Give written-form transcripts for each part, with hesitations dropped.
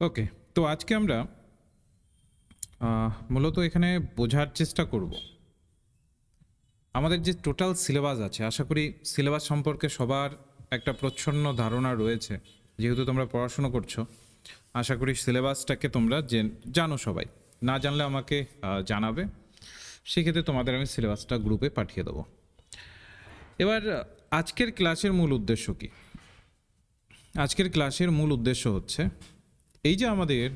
ওকে, তো আজকে আমরা মূলত এখানে বোঝার চেষ্টা করব আমাদের যে টোটাল সিলেবাস আছে। আশা করি সিলেবাস সম্পর্কে সবার একটা প্রচ্ছন্ন ধারণা রয়েছে, যেহেতু তোমরা পড়াশুনো করছো। আশা করি সিলেবাসটাকে তোমরা জানো সবাই। না জানলে আমাকে জানাবে, সেক্ষেত্রে তোমাদের আমি সিলেবাসটা গ্রুপে পাঠিয়ে দেবো। এবার আজকের ক্লাসের মূল উদ্দেশ্য কি? আজকের ক্লাসের মূল উদ্দেশ্য হচ্ছে এই যে আমাদের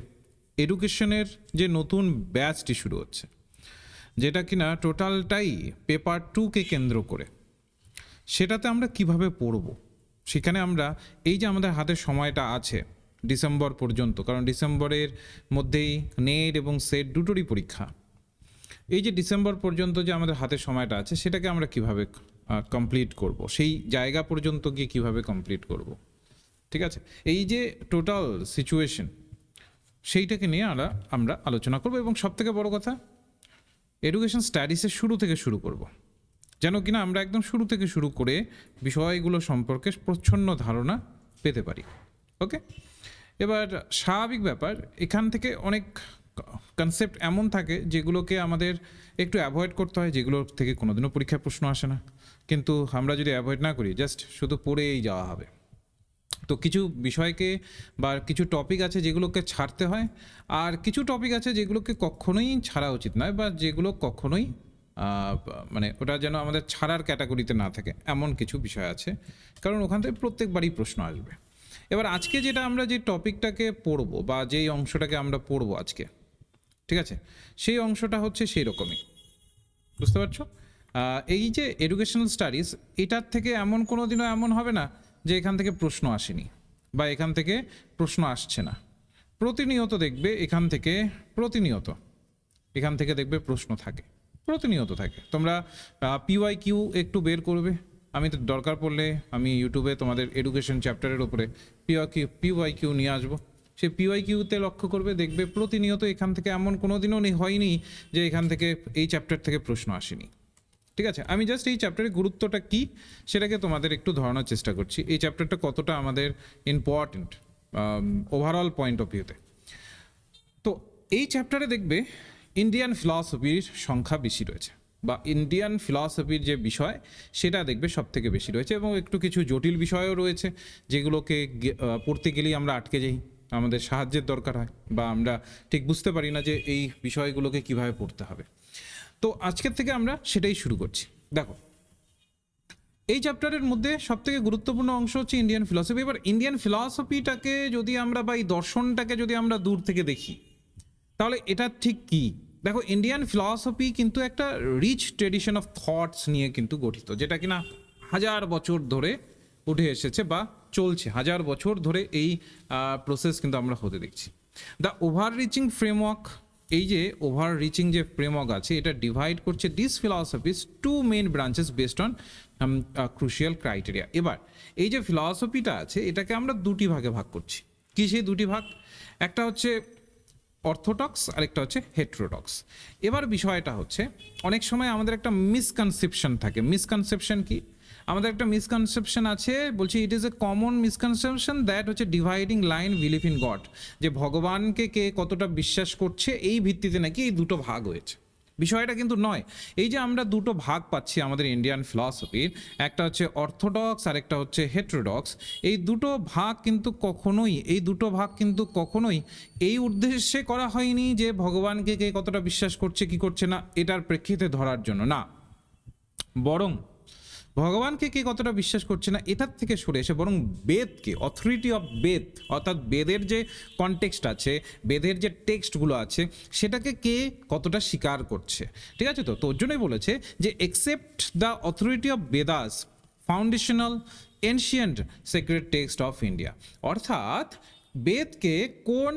এডুকেশনের যে নতুন ব্যাচটি শুরু হচ্ছে, যেটা কিনা টোটালটাই পেপার 2কে কেন্দ্র করে, সেটাতে আমরা কিভাবে পড়ব। সেখানে আমরা এই যে আমাদের হাতে সময়টা আছে ডিসেম্বর পর্যন্ত, কারণ ডিসেম্বরের মধ্যেই নেট এবং সেট দুটোরই পরীক্ষা। এই যে ডিসেম্বর পর্যন্ত যে আমাদের হাতে সময়টা আছে, সেটাকে আমরা কিভাবে কমপ্লিট করব, সেই জায়গা পর্যন্ত গিয়ে কিভাবে কমপ্লিট করব। ঠিক আছে, এই যে টোটাল সিচুয়েশন, সেইটাকে নিয়ে আমরা আলোচনা করব। এবং সবথেকে বড় কথা, এডুকেশন স্টাডিজের শুরু থেকে শুরু করব, যেন কিনা আমরা একদম শুরু থেকে শুরু করে বিষয়গুলো সম্পর্কে প্রচ্ছন্ন ধারণা পেতে পারি। ওকে, এবার স্বাভাবিক ব্যাপার, এখান থেকে অনেক কনসেপ্ট এমন থাকে যেগুলোকে আমাদের একটু অ্যাভয়েড করতে হয়, যেগুলোর থেকে কোনোদিনও পরীক্ষায় প্রশ্ন আসে না। কিন্তু আমরা যদি অ্যাভয়েড না করি, জাস্ট শুধু পড়েই যাওয়া হবে। তো কিছু বিষয়কে বা কিছু টপিক আছে যেগুলোকে ছাড়তে হয়, আর কিছু টপিক আছে যেগুলোকে কখনোই ছাড়া উচিত নয়, বা যেগুলো কখনোই মানে ওটা যেন আমাদের ছাড়ার ক্যাটাগরিতে না থাকে, এমন কিছু বিষয় আছে, কারণ ওখান থেকে প্রত্যেকবারই প্রশ্ন আসবে। এবার আজকে যেটা আমরা যে টপিকটাকে পড়বো বা যেই অংশটাকে আমরা পড়বো আজকে, ঠিক আছে, সেই অংশটা হচ্ছে সেই রকমই, বুঝতে পারছো? এই যে এডুকেশনাল স্টাডিজ, এটার থেকে এমন কোনো দিনও এমন হবে না যে এখান থেকে প্রশ্ন আসেনি বা এখান থেকে প্রশ্ন আসছে না। প্রতিনিয়ত দেখবে এখান থেকে দেখবে প্রশ্ন থাকে, প্রতিনিয়ত থাকে। তোমরা পিওয়াই কিউ একটু বের করবে। আমি তো দরকার পড়লে আমি ইউটিউবে তোমাদের এডুকেশন চ্যাপ্টারের ওপরে পিওয়াই কিউ নিয়ে আসবো। সেই পিওয়াই কিউতে লক্ষ্য করবে, দেখবে প্রতিনিয়ত এখান থেকে এমন কোনো দিনও হয়নি যে এখান থেকে এই চ্যাপ্টার থেকে প্রশ্ন আসেনি। ঠিক আছে, আমি জাস্ট এই চ্যাপ্টারের গুরুত্বটা কি সেটাকে তোমাদের একটু ধরানোর চেষ্টা করছি, এই চ্যাপ্টারটা কতটা আমাদের ইম্পর্টেন্ট ওভারঅল পয়েন্ট অফ ভিউতে। তো এই চ্যাপ্টারে দেখবে ইন্ডিয়ান ফিলসফির সংখ্যা বেশি রয়েছে, বা ইন্ডিয়ান ফিলসফির যে বিষয় সেটা দেখবে সব থেকে বেশি রয়েছে, এবং একটু কিছু জটিল বিষয়ও রয়েছে যেগুলোকে পড়তে গেলেই আমরা আটকে যাই, আমাদের সাহায্যের দরকার হয়, বা আমরা ঠিক বুঝতে পারি না যে এই বিষয়গুলোকে কিভাবে পড়তে হবে। তো আজকের থেকে আমরা সেটাই শুরু করছি। দেখো, এই চ্যাপ্টারের মধ্যে সবথেকে গুরুত্বপূর্ণ অংশ হচ্ছে ইন্ডিয়ান ফিলসফি। এবার ইন্ডিয়ান ফিলসফিটাকে যদি আমরা, বা এই দর্শনটাকে যদি আমরা দূর থেকে দেখি, তাহলে এটা ঠিক কি? দেখো, ইন্ডিয়ান ফিলসফি কিন্তু একটা রিচ ট্রেডিশন অফ থটস নিয়ে কিন্তু গঠিত, যেটা কিনা হাজার বছর ধরে উঠে এসেছে বা চলছে, হাজার বছর ধরে এই প্রসেস কিন্তু আমরা হতে দেখছি। দ্য ওভার রিচিং ফ্রেমওয়ার্ক, এই যে ওভার রিচিং যে ফ্রেমওয়ার্ক আছে, এটা ডিভাইড করছে this philosophies two main branches based on crucial criteria. এবার এই যে ফিলসফিটা আছে, এটাকে আমরা দুটি ভাগে ভাগ করছি। কি সেই দুটি ভাগ? একটা হচ্ছে অর্থোডক্স, আরেকটা হচ্ছে হেট্রোডক্স। এবার বিষয়টা হচ্ছে, অনেক সময় আমাদের একটা মিসকনসেপশন থাকে। মিসকনসেপশন কি? আমাদের একটা মিসকনসেপশন আছে, বলছি it is a common misconception that হচ্ছে dividing line believe in God, যে ভগবানকে কে কতটা বিশ্বাস করছে এই ভিত্তিতে নাকি এই দুটো ভাগ হয়েছে। বিষয়টা কিন্তু নয়। এই যে আমরা দুটো ভাগ পাচ্ছি আমাদের ইন্ডিয়ান ফিলসফির, একটা হচ্ছে অর্থোডক্স আর একটা হচ্ছে হেট্রোডক্স, এই দুটো ভাগ কিন্তু কখনোই এই উদ্দেশ্যে করা হয়নি যে ভগবানকে কে কতটা বিশ্বাস করছে কি করছে না এটার প্রেক্ষিতে ধরার জন্য না, বরং ভগবানকে কে কতটা বিশ্বাস করছে না এটার থেকে সরে এসে বরং বেদকে, অথরিটি অফ বেদ, অর্থাৎ বেদের যে কনটেক্সট আছে, বেদের যে টেক্সটগুলো আছে, সেটাকে কে কতটা স্বীকার করছে। ঠিক আছে, তো তোর জন্যই বলেছে যে accept the authority of Vedas foundational ancient sacred text of India. অর্থাৎ বেদকে কোন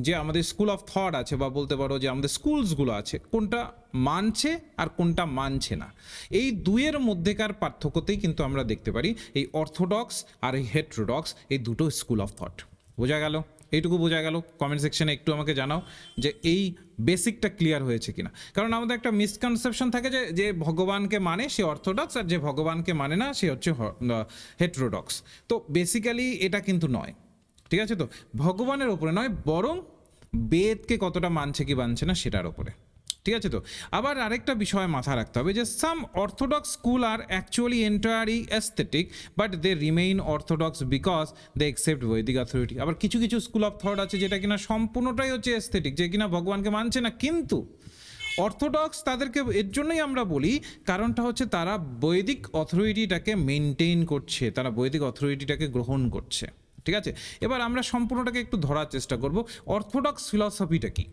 যে আমাদের স্কুল অফ থট আছে, বা বলতে পারো যে আমাদের স্কুলসগুলো আছে, কোনটা মানছে আর কোনটা মানছে না, এই দুয়ের মধ্যেকার পার্থক্যতেই কিন্তু আমরা দেখতে পারি এই অর্থোডক্স আর এই হেট্রোডক্স, এই দুটো স্কুল অফ থট। বোঝা গেল? এইটুকু বোঝা গেল? কমেন্ট সেকশনে একটু আমাকে জানাও যে এই বেসিকটা ক্লিয়ার হয়েছে কিনা। কারণ আমাদের একটা মিসকনসেপশন থাকে যে যে ভগবানকে মানে সে অর্থোডক্স, আর যে ভগবানকে মানে না সে হচ্ছে হেট্রোডক্স। তো বেসিক্যালি এটা কিন্তু নয়। ঠিক আছে? তো ভগবানের ওপরে নয়, বরং বেদকে কতটা মানছে কি মানছে না সেটার ওপরে। ঠিক আছে? তো আবার আরেকটা বিষয় মাথা রাখতে হবে যে সাম অর্থোডক্স স্কুল আর actually entirely aesthetic but they remain orthodox because they accept Vedic authority. আবার কিছু কিছু স্কুল অফ থট আছে যেটা কিনা সম্পূর্ণটাই হচ্ছে এস্থেটিক, যে কিনা ভগবানকে মানছে না, কিন্তু অর্থোডক্স তাদেরকে এর জন্যই আমরা বলি, কারণটা হচ্ছে তারা বৈদিক অথরিটিটাকে মেনটেন করছে, তারা বৈদিক অথরিটিটাকে গ্রহণ করছে। ঠিক আছে? এবার আমরা সম্পূর্ণটাকে একটু ধরার চেষ্টা করব। অর্থোডক্স ফিলসফিটা কি,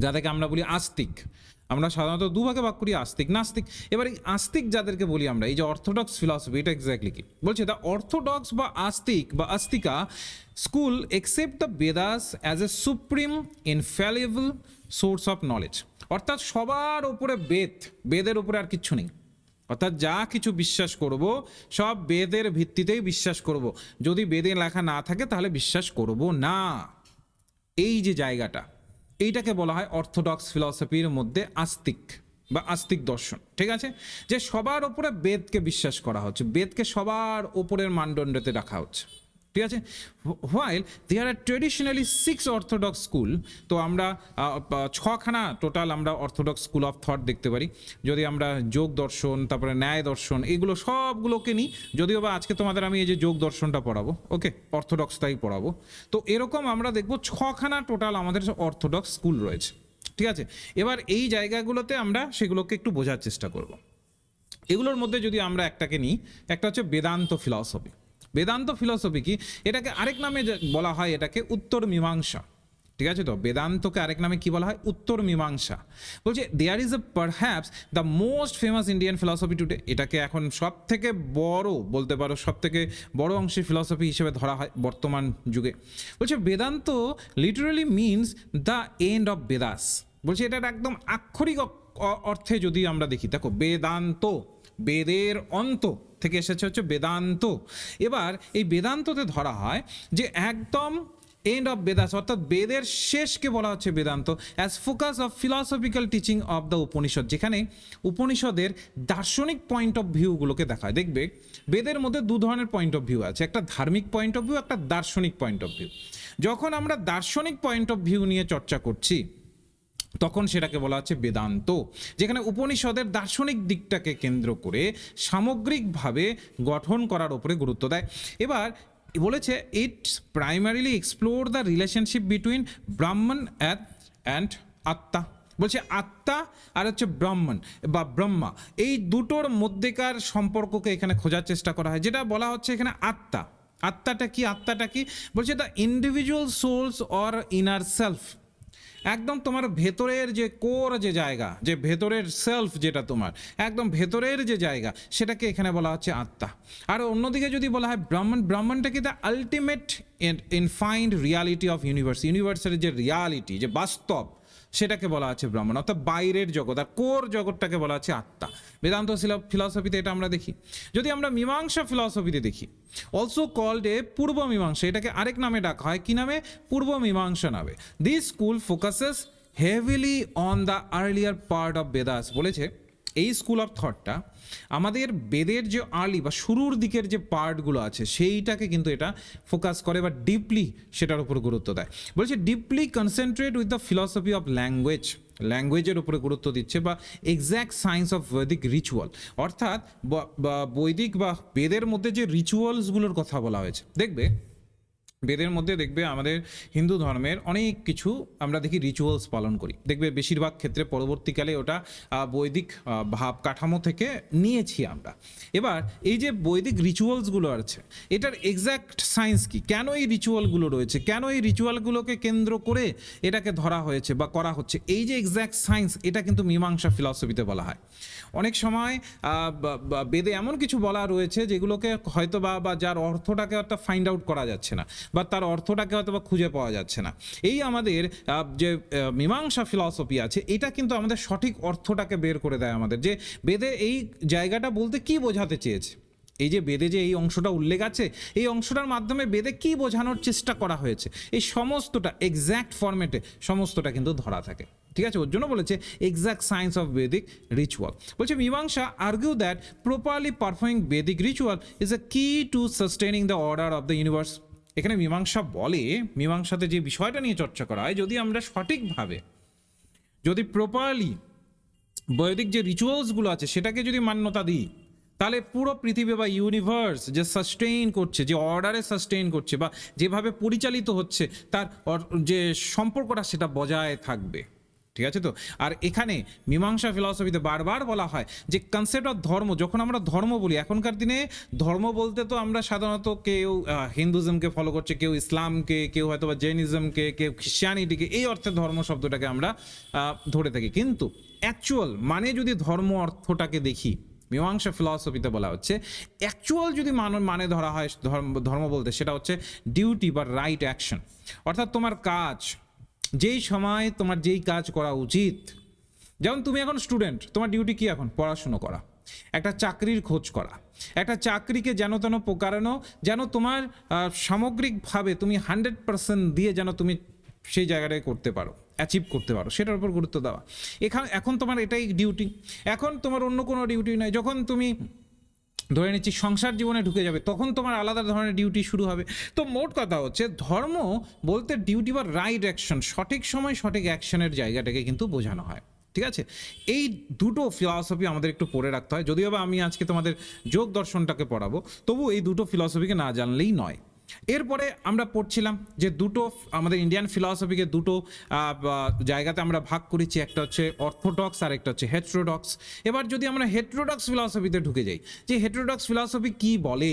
যাদেরকে আমরা বলি আস্তিক। আমরা সাধারণত দুভাগে ভাগ করি, আস্তিক নাস্তিক। এবার এই আস্তিক যাদেরকে বলি আমরা, এই যে অর্থোডক্স ফিলসফি, এটা এক্স্যাক্টলি কি বলছে? দ্য অর্থোডক্স বা আস্তিক বা astika school accept the Vedas as a supreme infallible source of knowledge. অর্থাৎ সবার ওপরে বেদ, বেদের উপরে আর কিচ্ছু নেই। অর্থাৎ যা কিছু বিশ্বাস করব সব বেদের ভিত্তিতেই বিশ্বাস করব, যদি বেদে লেখা না থাকে তাহলে বিশ্বাস করব না। এই যে জায়গাটা, এইটাকে বলা হয় অর্থোডক্স ফিলসফির মধ্যে আস্তিক বা আস্তিক দর্শন। ঠিক আছে? যে সবার ওপরে বেদকে বিশ্বাস করা হচ্ছে, বেদকে সবার ওপরের মানদণ্ডতে রাখা হচ্ছে। ঠিক আছে? While there are traditionally 6 orthodox school, তো আমরা 6খানা টোটাল আমরা অর্থোডক্স স্কুল অফ থট দেখতে পারি। যদি আমরা যোগ দর্শন, তারপরে ন্যায় দর্শন, এগুলো সবগুলোকে নিই, যদিও বা আজকে তোমাদের আমি এই যে যোগ দর্শনটা পড়াবো, ওকে, অর্থোডক্সটাই পড়াবো। তো এরকম আমরা দেখবো 6খানা টোটাল আমাদের অর্থোডক্স স্কুল রয়েছে। ঠিক আছে? এবার এই জায়গাগুলোতে আমরা সেগুলোকে একটু বোঝার চেষ্টা করব। এগুলোর মধ্যে যদি আমরা একটাকে নিই, একটা হচ্ছে বেদান্ত ফিলসফি। বেদান্ত ফিলসফি কি, এটাকে আরেক নামে বলা হয় এটাকে উত্তর মীমাংসা। ঠিক আছে? তো বেদান্তকে আরেক নামে কি বলা হয়? উত্তর মীমাংসা। বলছে there is a perhaps the most famous Indian philosophy today. এটাকে এখন সব থেকে বড় বলতে পারো, সব থেকে বড় অংশের ফিলসফি হিসেবে ধরা হয় বর্তমান যুগে। বলছে Vedanta literally means the end of Vedas. বলছে এটার একদম আক্ষরিক অর্থে যদি আমরা দেখি, দেখো বেদান্ত বেদের অন্ত থেকে এসেছে হচ্ছে বেদান্ত। এবার এই বেদান্ততে ধরা হয় যে একদম এন্ড অফ বেদাস, অর্থাৎ বেদের শেষকে বলা হচ্ছে Vedanta, as focus of philosophical teaching of the Upanishad, যেখানে উপনিষদের দার্শনিক পয়েন্ট অফ ভিউগুলোকে দেখা হয়। দেখবে বেদের মধ্যে দু ধরনের পয়েন্ট অফ ভিউ আছে, একটা ধার্মিক পয়েন্ট অফ ভিউ, একটা দার্শনিক পয়েন্ট অফ ভিউ। যখন আমরা দার্শনিক পয়েন্ট অফ ভিউ নিয়ে চর্চা করছি তখন সেটাকে বলা হচ্ছে বেদান্ত, যেখানে উপনিষদের দার্শনিক দিকটাকে কেন্দ্র করে সামগ্রিকভাবে গঠন করার উপরে গুরুত্ব দেয়। এবার বলেছে it's primarily explore the relationship between ব্রাহ্মণ অ্যান্ড আত্মা। বলছে আত্মা আর হচ্ছে ব্রাহ্মণ বা ব্রহ্মা, এই দুটোর মধ্যেকার সম্পর্ককে এখানে খোঁজার চেষ্টা করা হয়। যেটা বলা হচ্ছে এখানে আত্মা, আত্মাটা কি? আত্মাটা কি বলছে? The individual souls or inner self, একদম তোমার ভেতরের যে কোর যে জায়গা, যে ভেতরের সেলফ, যেটা তোমার একদম ভেতরের যে জায়গা, সেটাকে এখানে বলা হচ্ছে আত্মা। আর অন্যদিকে যদি বলা হয় ব্রাহ্মণ, ব্রাহ্মণটা কি? The ultimate infinite reality of universe, ইউনিভার্সের যে রিয়ালিটি, যে বাস্তব, সেটাকে বলা আছে ব্রাহ্মণ, অর্থাৎ বাইরের জগৎ আর কোর জগৎটাকে বলা আছে আত্মা। বেদান্ত ফিলসফিতে এটা আমরা দেখি। যদি আমরা মীমাংসা ফিলসফিতে দেখি, অলসো কল্ড এ পূর্ব মীমাংসা, এটাকে আরেক নামে ডাকা হয়, কি নামে? পূর্ব মীমাংসা নামে। This school focuses heavily on the earlier part of Vedas. বলেছে এই স্কুল অফ থটটা আমাদের বেদের যে আর্লি বা শুরুর দিকের যে পার্টগুলো আছে সেইটাকে কিন্তু এটা ফোকাস করে বা ডিপলি সেটার উপর গুরুত্ব দেয়। বলছে deeply concentrate with the philosophy of language, ল্যাঙ্গুয়েজের উপরে গুরুত্ব দিচ্ছে, বা exact science of Vedic ritual, অর্থাৎ বৈদিক বা বেদের মধ্যে যে রিচুয়ালসগুলোর কথা বলা হয়েছে। দেখবে বেদের মধ্যে দেখবে আমাদের হিন্দু ধর্মের অনেক কিছু আমরা দেখি রিচুয়ালস পালন করি, দেখবে বেশিরভাগ ক্ষেত্রে পরবর্তীকালে ওটা বৈদিক ভাব কাঠামো থেকে নিয়েছি আমরা। এবার এই যে বৈদিক রিচুয়ালসগুলো আছে, এটার এক্স্যাক্ট সায়েন্স কি, কেন এই রিচুয়ালগুলো রয়েছে, কেন এই রিচুয়ালগুলোকে কেন্দ্র করে এটাকে ধরা হয়েছে বা করা হচ্ছে, এই যে এক্স্যাক্ট সায়েন্স, এটা কিন্তু মীমাংসা ফিলসফিতে বলা হয়। অনেক সময় বেদে এমন কিছু বলা রয়েছে যেগুলোকে হয়তো বা যার অর্থটাকে একটা ফাইন্ড আউট করা যাচ্ছে না, বা তার অর্থটাকে হয়তো বা খুঁজে পাওয়া যাচ্ছে না। এই আমাদের যে মীমাংসা ফিলসফি আছে, এটা কিন্তু আমাদের সঠিক অর্থটাকে বের করে দেয় আমাদের, যে বেদে এই জায়গাটা বলতে কি বোঝাতে চেয়েছে। এই যে বেদে যে এই অংশটা উল্লেখ আছে, এই অংশটার মাধ্যমে বেদে কি বোঝানোর চেষ্টা করা হয়েছে, এই সমস্তটা এক্স্যাক্ট ফরম্যাটে সমস্তটা কিন্তু ধরা থাকে। ঠিক আছে? ওর জন্য বলেছে exact science of Vedic ritual. বলছে Mimamsa argue that properly performing Vedic ritual is a key to sustaining the order of the universe. এখানে মীমাংসা বলে, মীমাংসাতে যে বিষয়টা নিয়ে চর্চা করা হয়, যদি আমরা সঠিকভাবে, যদি প্রপারলি বৈদিক যে রিচুয়ালসগুলো আছে সেটাকে যদি মান্যতা দিই, তাহলে পুরো পৃথিবী বা ইউনিভার্স যে সাস্টেইন করছে, যে অর্ডারে সাস্টেইন করছে বা যেভাবে পরিচালিত হচ্ছে তার যে সম্পর্কটা সেটা বজায় থাকবে। ঠিক আছে তো? আর এখানে মীমাংসা ফিলসফিতে বারবার বলা হয় যে কনসেপ্ট অফ ধর্ম, যখন আমরা ধর্ম বলি, এখনকার দিনে ধর্ম বলতে তো আমরা সাধারণত কেউ হিন্দুজমকে ফলো করছে, কেউ ইসলামকে, কেউ হয়তো বা জৈনিজমকে, কেউ খ্রিস্টানিটিকে, এই অর্থে ধর্ম শব্দটাকে আমরা ধরে থাকি। কিন্তু অ্যাকচুয়াল মানে যদি ধর্ম অর্থটাকে দেখি, মীমাংসা ফিলসফিতে বলা হচ্ছে অ্যাকচুয়াল যদি মানে ধরা হয় ধর্ম বলতে, সেটা হচ্ছে ডিউটি বা রাইট অ্যাকশন। অর্থাৎ তোমার কাজ, যেই সময় তোমার যেই কাজ করা উচিত। যেমন তুমি এখন স্টুডেন্ট, তোমার ডিউটি কি এখন? পড়াশুনো করা, একটা চাকরির খোঁজ করা, একটা চাকরিকে যেন তেন প্রকারানো, যেন তোমার সামগ্রিকভাবে তুমি 100% দিয়ে যেন তুমি সেই জায়গাটায় করতে পারো, অ্যাচিভ করতে পারো, সেটার উপর গুরুত্ব দেওয়া। এখন তোমার এটাই ডিউটি। এখন তোমার অন্য কোনো ডিউটি নাই। যখন তুমি ধরে নিচ্ছি সংসার জীবনে ঢুকে যাবে, তখন তোমার আলাদা ধরনের ডিউটি শুরু হবে। তো মোট কথা হচ্ছে ধর্ম বলতে ডিউটি বা রাইট অ্যাকশন, সঠিক সময় সঠিক অ্যাকশনের জায়গাটাকে কিন্তু বোঝানো হয়। ঠিক আছে? এই দুটো ফিলসফি আমাদের একটু পড়ে রাখতে হয়। যদিও বা আমি আজকে তোমাদের যোগ দর্শনটাকে পড়াবো, তবু এই দুটো ফিলসফিকে না জানলেই নয়। এরপরে আমরা পড়ছিলাম যে দুটো আমাদের ইন্ডিয়ান ফিলসফিকে দুটো জায়গাতে আমরা ভাগ করেছি, একটা হচ্ছে অর্থোডক্স আর একটা হচ্ছে হেটেরোডক্স। এবার যদি আমরা হেটেরোডক্স ফিলসফিতে ঢুকে যাই, যে হেটেরোডক্স ফিলসফি কি বলে,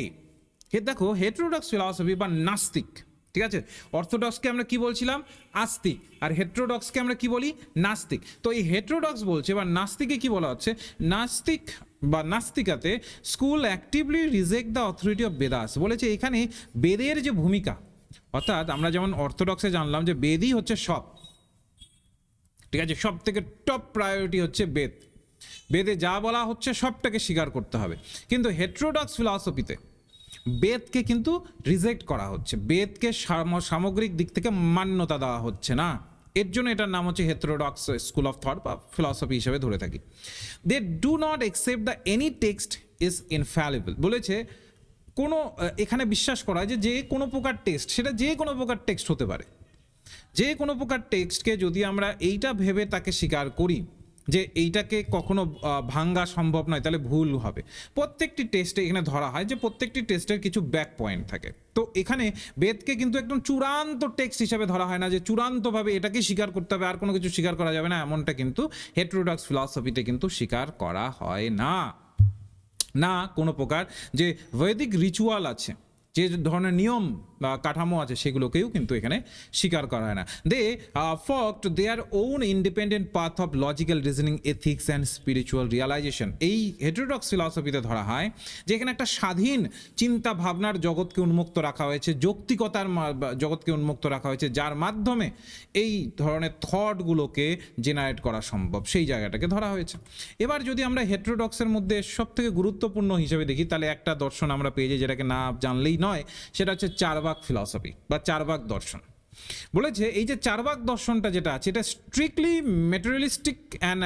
দেখো হেটেরোডক্স ফিলসফি বা নাস্তিক, ঠিক আছে? অর্থোডক্সকে আমরা কি বলছিলাম? আস্তিক। আর হেটেরোডক্সকে আমরা কি বলি? নাস্তিক। তো এই হেটেরোডক্স বলছে বা নাস্তিকে কি বলা হচ্ছে? নাস্তিক বা নাস্তিকাতে school actively reject the authority of Vedas. বলেছে এখানে বেদের যে ভূমিকা, অর্থাৎ আমরা যেমন অর্থোডক্সে জানলাম যে বেদই হচ্ছে সব, ঠিক আছে, সব থেকে টপ প্রায়োরিটি হচ্ছে বেদ, বেদে যা বলা হচ্ছে সবটাকে স্বীকার করতে হবে। কিন্তু হেটেরোডক্স ফিলসফিতে বেদকে কিন্তু রিজেক্ট করা হচ্ছে, বেদকে সামগ্রিক দিক থেকে মান্যতা দেওয়া হচ্ছে না। এর জন্য এটার নাম হচ্ছে হেটেরোডক্স স্কুল অফ থট বা ফিলসফি হিসেবে ধরে থাকি। They do not accept the any text is infallible. বলেছে কোনো এখানে বিশ্বাস করা হয় যে কোনো প্রকার টেক্সট, সেটা যে কোনো প্রকার টেক্সট হতে পারে, যে কোনো প্রকার টেক্সটকে যদি আমরা এইটা ভেবে তাকে স্বীকার করি যে এইটাকে কখনো ভাঙ্গা সম্ভব নয়, তাহলে ভুল হবে। প্রত্যেকটি টেস্টে এখানে ধরা হয় যে প্রত্যেকটি টেস্টের কিছু ব্যাক পয়েন্ট থাকে। তো এখানে বেদকে কিন্তু একদম চূড়ান্ত টেক্সট হিসাবে ধরা হয় না, যে চূড়ান্তভাবে এটাকে স্বীকার করতে হবে, আর কোনো কিছু স্বীকার করা যাবে না, এমনটা কিন্তু হেটেরোডক্স ফিলসফিতে কিন্তু স্বীকার করা হয় না। না কোনো প্রকার যে বৈদিক রিচুয়াল আছে, যে ধরনের নিয়ম বা কাঠামো আছে, সেগুলোকেও কিন্তু এখানে স্বীকার করা হয় না। They forged their own independent path of logical reasoning, ethics and spiritual realization. এই হেটেরোডক্স ফিলসফিতে ধরা হয় যে এখানে একটা স্বাধীন চিন্তা ভাবনার জগৎকে উন্মুক্ত রাখা হয়েছে, যৌক্তিকতার জগৎকে উন্মুক্ত রাখা হয়েছে, যার মাধ্যমে এই ধরনের থটগুলোকে জেনারেট করা সম্ভব, সেই জায়গাটাকে ধরা হয়েছে। এবার যদি আমরা হেটেরোডক্সের মধ্যে সব থেকে গুরুত্বপূর্ণ হিসেবে দেখি, তাহলে একটা দর্শন আমরা পেয়ে যাই যেটাকে না জানলেই নয়, সেটা হচ্ছে চারবাক ফিলসফি বা চারবাক দর্শন। বলেছে এই যে চারবাক দর্শনটা যেটা আছে, এটা strictly materialistic and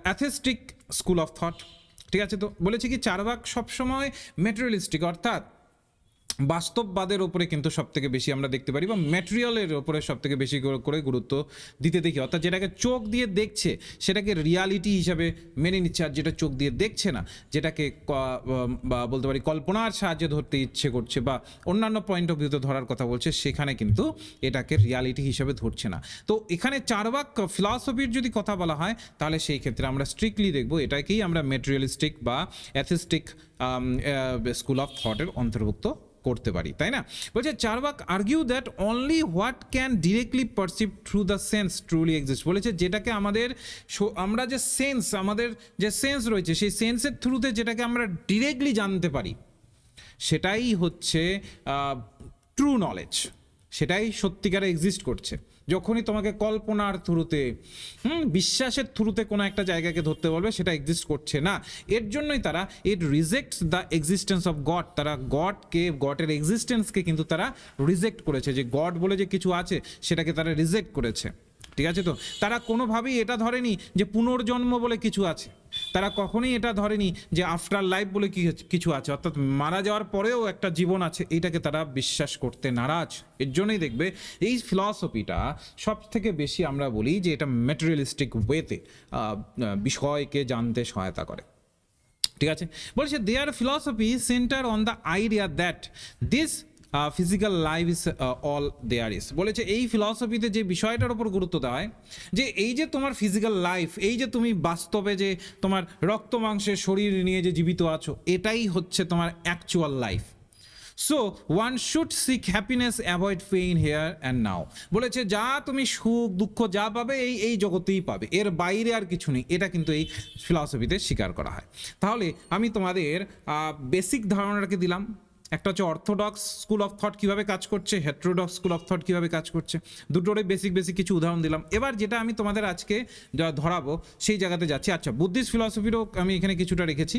atheistic school of thought. ঠিক আছে? তো বলেছে কি চারবাক সবসময় মেটেরিয়ালিস্টিক, অর্থাৎ বাস্তববাদের ওপরে কিন্তু সব থেকে বেশি আমরা দেখতে পারি, বা ম্যাটেরিয়ালের ওপরে সব থেকে বেশি করে গুরুত্ব দিতে দেখি। অর্থাৎ যেটাকে চোখ দিয়ে দেখছে সেটাকে রিয়ালিটি হিসাবে মেনে নিচ্ছে, আর যেটা চোখ দিয়ে দেখছে না, যেটাকে বা বলতে পারি কল্পনার সাহায্যে ধরতে ইচ্ছে করছে বা অন্যান্য পয়েন্ট অফ ভিউতে ধরার কথা বলছে, সেখানে কিন্তু এটাকে রিয়ালিটি হিসাবে ধরছে না। তো এখানে চারবাক ফিলসফির যদি কথা বলা হয়, তাহলে সেই ক্ষেত্রে আমরা স্ট্রিক্টলি দেখবো এটাকেই আমরা মেটেরিয়ালিস্টিক বা অ্যাথিস্টিক স্কুল অফ থটের অন্তর্ভুক্ত করতে পারি, তাই না? বলছে Charvaka argue that only what can directly perceive through the sense truly exist. বলেছে যেটাকে আমরা যে সেন্স, আমাদের যে সেন্স রয়েছে, সেই সেন্সের থ্রুতে যেটাকে আমরা ডিরেক্টলি জানতে পারি, সেটাই হচ্ছে ট্রু নলেজ, সেটাই সত্যিকারে এক্সিস্ট করছে। যখনই তোমাকে কল্পনার থ্রুতে, বিশ্বাসের থ্রুতে কোনো একটা জায়গাকে ধরতে বলবে, সেটা এক্সিস্ট করছে না। এর জন্যই তারা it rejects the existence of God, তারা গডের এক্সিস্টেন্সকে কিন্তু তারা রিজেক্ট করেছে, যে গড বলে যে কিছু আছে সেটাকে তারা রিজেক্ট করেছে। ঠিক আছে? তো তারা কোনোভাবেই এটা ধরেনি যে পুনর্জন্ম বলে কিছু আছে, তারা কখনোই এটা ধরেনি যে আফটার লাইফ বলে কিছু আছে, অর্থাৎ মারা যাওয়ার পরেও একটা জীবন আছে, এইটাকে তারা বিশ্বাস করতে নারাজ। এর জন্যই দেখবে এই ফিলসফিটা সব থেকে বেশি আমরা বলি যে এটা ম্যাটেরিয়ালিস্টিক ওয়েতে বিষয়কে জানতে সহায়তা করে। ঠিক আছে, বলছে their philosophy centre on the idea that this physical life is all there is. বলেছে এই ফিলসফিতে যে বিষয়টার উপর গুরুত্ব দেওয়া হয় যে এই যে তোমার ফিজিক্যাল লাইফ, এই যে তুমি বাস্তবে যে তোমার রক্ত মাংসের শরীর নিয়ে যে জীবিত আছো, এটাই হচ্ছে তোমার actual life. So one should seek happiness, avoid pain here and now. বলেছে যা তুমি সুখ দুঃখ যা পাবে এই জগতেই পাবে, এর বাইরে আর কিছু নেই। এটা কিন্তু এই ফিলসফিতে স্বীকার করা হয়। তাহলে আমি তোমাদের বেসিক ধারণাটাকে দিলাম। একটা হচ্ছে অর্থোডক্স স্কুল অফ থট কীভাবে কাজ করছে, হেট্রোডক্স স্কুল অফ থট কীভাবে কাজ করছে, দুটোরই বেসিক কিছু উদাহরণ দিলাম। এবার যেটা আমি তোমাদের আজকে যা ধরাবো সেই জায়গাতে যাচ্ছি। আচ্ছা, বুদ্ধিস্ট ফিলসফিরও আমি এখানে কিছুটা রেখেছি,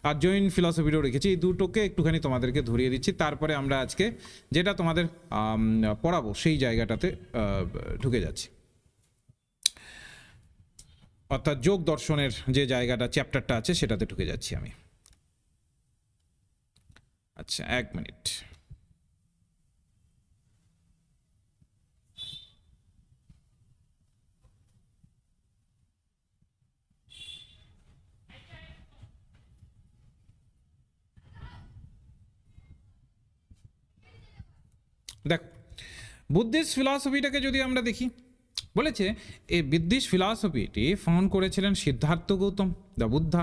আর জৈন ফিলসফিরও রেখেছি। এই দুটোকে একটুখানি তোমাদেরকে ধরিয়ে দিচ্ছি, তারপরে আমরা আজকে যেটা তোমাদের পড়াবো সেই জায়গাটাতে ঢুকে যাচ্ছি, অর্থাৎ যোগ দর্শনের যে জায়গাটা চ্যাপ্টারটা আছে সেটাতে ঢুকে যাচ্ছি আমি। আচ্ছা, এক মিনিট। দেখো, বুদ্ধিস্ট ফিলসফিটাকে যদি আমরা দেখি, বলেছে এই বুদ্ধিস্ট ফিলসফিটি ফাউন্ড করেছিলেন সিদ্ধার্থ গৌতম দ্য বুদ্ধা।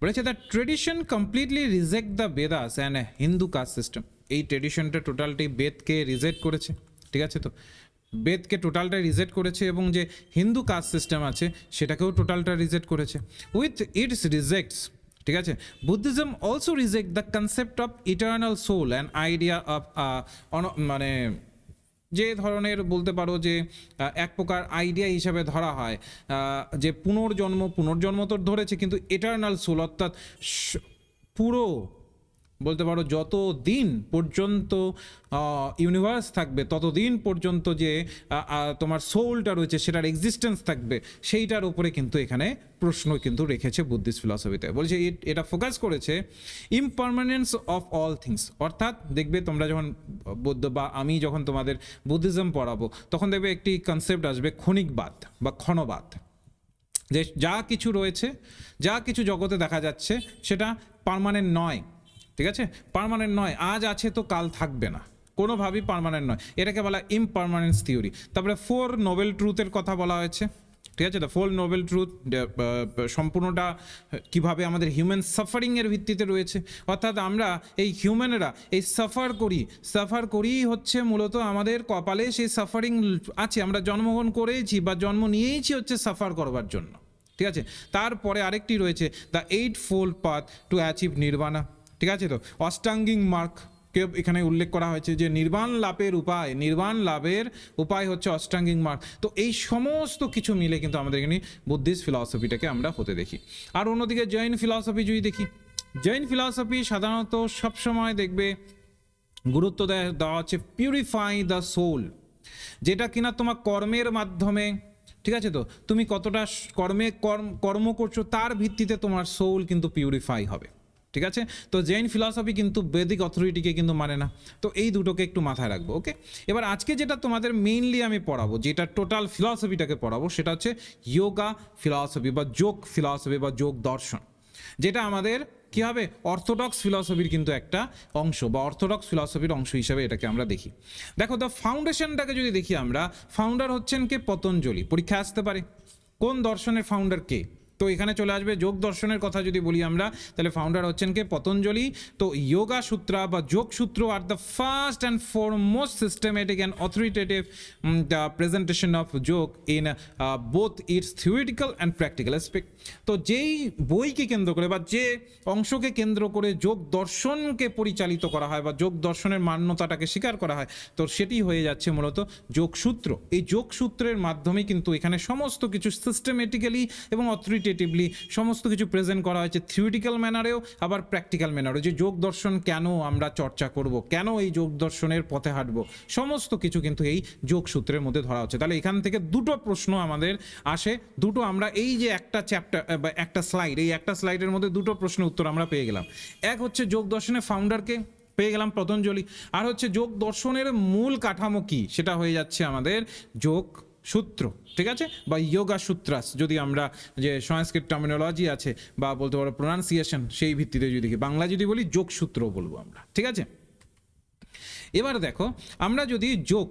বলেছে the tradition completely reject the Vedas and Hindu caste system. এই ট্রেডিশনটা টোটালটি বেদকে রিজেক্ট করেছে। ঠিক আছে, তো বেদকে টোটালটা রিজেক্ট করেছে এবং যে হিন্দু কাস্ট সিস্টেম আছে সেটাকেও টোটালটা রিজেক্ট করেছে। উইথ ইটস রিজেক্টস, ঠিক আছে, Buddhism also reject the concept of eternal soul and idea of মানে যে ধরনের বলতে পারো যে এক প্রকার আইডিয়া হিসাবে ধরা হয় যে পুনর্জন্ম তো ধরেছে, কিন্তু এটার্নাল সোল অর্থাৎ পুরো বলতে পারো যত দিন পর্যন্ত ইউনিভার্স থাকবে ততদিন পর্যন্ত যে তোমার সোলটা রয়েছে সেটার এক্সিস্টেন্স থাকবে, সেইটার উপরে কিন্তু এখানে প্রশ্ন কিন্তু রেখেছে বুদ্ধিস্ট ফিলসফিতে। বলছে এটা ফোকাস করেছে ইমপারমানেন্স অফ অল থিংস। অর্থাৎ দেখবে তোমরা যখন বৌদ্ধ বা আমি যখন তোমাদের বুদ্ধিজম পড়াবো তখন দেখবে একটি কনসেপ্ট আসবে ক্ষণিকবাদ বা ক্ষণবাদ, যে যা কিছু রয়েছে, যা কিছু জগতে দেখা যাচ্ছে সেটা পার্মানেন্ট নয়। ঠিক আছে, পার্মানেন্ট নয়, আজ আছে তো কাল থাকবে না, কোনোভাবেই পার্মানেন্ট নয়। এটাকে বলা ইমপারমানেন্স থিওরি। তারপরে 4 নোবেল ট্রুথের কথা বলা হয়েছে। ঠিক আছে, দ্য 4 নোবেল ট্রুথ সম্পূর্ণটা কিভাবে আমাদের হিউম্যান সাফারিংয়ের ভিত্তিতে রয়েছে। অর্থাৎ আমরা এই হিউম্যানেরা এই সাফার করেই হচ্ছে মূলত আমাদের কপালে সেই সাফারিং আছে। আমরা জন্মগ্রহণ করেইছি বা জন্ম নিয়েইছি হচ্ছে সাফার করবার জন্য। ঠিক আছে, তারপরে আরেকটি রয়েছে the 8-fold path to achieve nirvana. ঠিক আছে, তো অষ্টাঙ্গিক মার্গকে এখানে উল্লেখ করা হয়েছে যে নির্বাণ লাভের উপায় হচ্ছে অষ্টাঙ্গিক মার্গ। তো এই সমস্ত কিছু মিলে কিন্তু আমাদের এখানে বুদ্ধিস্ট ফিলসফিটাকে আমরা হতে দেখি। আর অন্যদিকে জৈন ফিলসফি যদি দেখি, জৈন ফিলসফি সাধারণত সবসময় দেখবে গুরুত্ব দেওয়া হচ্ছে পিউরিফাই দ্য সোল, যেটা কিনা তোমার কর্মের মাধ্যমে, ঠিক আছে, তো তুমি কতটা কর্ম করছো তার ভিত্তিতে তোমার সোল কিন্তু পিউরিফাই হবে। ঠিক আছে, তো জৈন ফিলসফি কিন্তু বৈদিক অথরিটিকে কিন্তু মানে না। তো এই দুটোকে একটু মাথায় রাখবো। ওকে, এবার আজকে যেটা তোমাদের মেইনলি আমি পড়াবো, যেটা টোটাল ফিলসফিটাকে পড়াবো, সেটা হচ্ছে যোগা ফিলসফি বা যোগ ফিলসফি বা যোগ দর্শন, যেটা আমাদের কী হবে অর্থোডক্স ফিলসফির কিন্তু একটা অংশ বা অর্থোডক্স ফিলসফির অংশ হিসাবে এটাকে আমরা দেখি। দেখো, দ্য ফাউন্ডেশনটাকে যদি দেখি আমরা, ফাউন্ডার হচ্ছেন কে? পতঞ্জলি। পরীক্ষা আসতে পারে কোন দর্শনের ফাউন্ডার কে, তো এখানে চলে আসবে যোগ দর্শনের কথা যদি বলি আমরা, তাহলে ফাউন্ডার হচ্ছেন কে? পতঞ্জলি। তো যোগা সূত্রা বা যোগ সূত্র আর the first and foremost systematic and authoritative the presentation of yoga in both its theoretical and practical aspect. তো যেই বইকে কেন্দ্র করে বা যে অংশকে কেন্দ্র করে যোগ দর্শনকে পরিচালিত করা হয় বা যোগ দর্শনের মান্যতাটাকে স্বীকার করা হয়, তো সেটি হয়ে যাচ্ছে মূলত যোগসূত্র। এই যোগসূত্রের মাধ্যমে কিন্তু এখানে সমস্ত কিছু সিস্টেমেটিক্যালি এবং অথরিটি কোয়ান্টিটেটিভলি সমস্ত কিছু প্রেজেন্ট করা হয়েছে, থিওরিটিক্যাল ম্যানারেও আবার প্র্যাকটিক্যাল ম্যানারেও, যে যোগ দর্শন কেন আমরা চর্চা করব, কেন এই যোগ দর্শনের পথে হাঁটবো, সমস্ত কিছু কিন্তু এই যোগসূত্রের মধ্যে ধরা হচ্ছে। তাহলে এখান থেকে দুটো প্রশ্ন আমাদের আসে, দুটো আমরা এই যে একটা চ্যাপ্টার বা একটা স্লাইড, এই একটা স্লাইডের মধ্যে দুটো প্রশ্নের উত্তর আমরা পেয়ে গেলাম। এক হচ্ছে যোগ দর্শনের ফাউন্ডারকে পেয়ে গেলাম পতঞ্জলি, আর হচ্ছে যোগ দর্শনের মূল কাঠামো কি, সেটা হয়ে যাচ্ছে আমাদের যোগ সূত্র, ঠিক আছে, বা যোগা সূত্রাস যদি আমরা, যে সংস্কৃত টার্মিনোলজি আছে বা বলতে পারো প্রোনাউন্সিয়েশন, সেই ভিত্তিতে যদি বাংলা যদি বলি যোগসূত্র বলবো আমরা, ঠিক আছে। এবার দেখো, আমরা যদি যোগ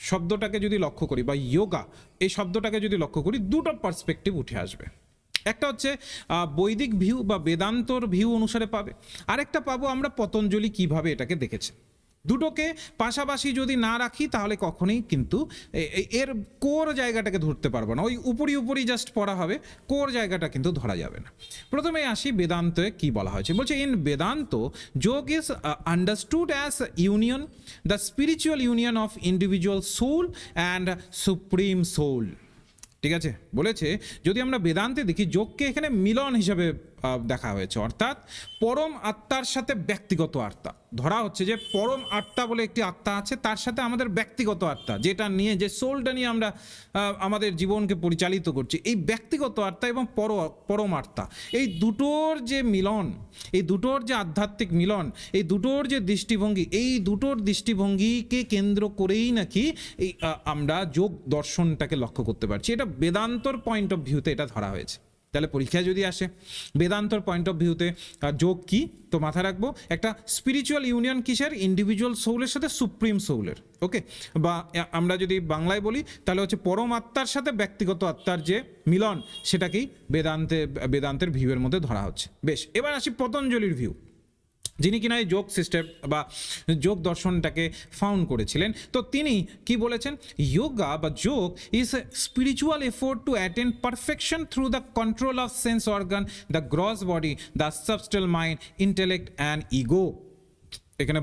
শব্দটাকে যদি লক্ষ্য করি বা যোগা এই শব্দটাকে যদি লক্ষ্য করি, দুটো পার্সপেক্টিভ উঠে আসবে। একটা হচ্ছে বৈদিক ভিউ বা বেদান্তর ভিউ অনুসারে পাবে, আরেকটা পাবো আমরা পতঞ্জলি কিভাবে এটাকে দেখেছে। দুটোকে পাশাপাশি যদি না রাখি তাহলে কখনোই কিন্তু এর কোর জায়গাটাকে ধরতে পারবো না, ওই উপরই জাস্ট পড়া হবে, কোর জায়গাটা কিন্তু ধরা যাবে না। প্রথমে আসি বেদান্তে কি বলা হয়েছে। বলছে in Vedanta yoga is understood as union, the spiritual union of individual soul and supreme soul. ঠিক আছে, বলেছে যদি আমরা বেদান্তে দেখি যোগকে এখানে মিলন হিসাবে দেখা হয়েছে, অর্থাৎ পরম আত্মার সাথে ব্যক্তিগত আত্মা ধরা হচ্ছে, যে পরম আত্মা বলে একটি আত্মা আছে, তার সাথে আমাদের ব্যক্তিগত আত্মা, যেটা নিয়ে, যে সোলটা নিয়ে আমরা আমাদের জীবনকে পরিচালিত করছি, এই ব্যক্তিগত আত্মা এবং পরম আত্মা, এই দুটোর যে মিলন, এই দুটোর যে আধ্যাত্মিক মিলন, এই দুটোর যে দৃষ্টিভঙ্গি, এই দুটোর দৃষ্টিভঙ্গিকে কেন্দ্র করেই নাকি এই আমরা যোগ দর্শনটাকে লক্ষ্য করতে পারছি। এটা বেদান্তর পয়েন্ট অফ ভিউতে এটা ধরা হয়েছে। তাহলে পরীক্ষায় যদি আসে বেদান্তর পয়েন্ট অফ ভিউতে যোগ কি, তো মাথায় রাখবো একটা স্পিরিচুয়াল ইউনিয়ন কিসের, ইন্ডিভিজুয়াল সোলের সাথে সুপ্রিম সোলের, ওকে, বা আমরা যদি বাংলায় বলি তাহলে হচ্ছে পরম আত্মার সাথে ব্যক্তিগত আত্মার যে মিলন, সেটাকেই বেদান্তের ভিউয়ের মধ্যে ধরা হচ্ছে। বেশ, এবার আসি পতঞ্জলির ভিউ, যিনি কিনা এই যোগ সিস্টেম বা যোগ দর্শনটাকে ফাউন্ড করেছিলেন। তো তিনি কি বলেছেন, যোগা বা yoga is a spiritual effort to attain perfection through the control of sense organ, the gross body, the subtle mind, intellect and ego. এখানে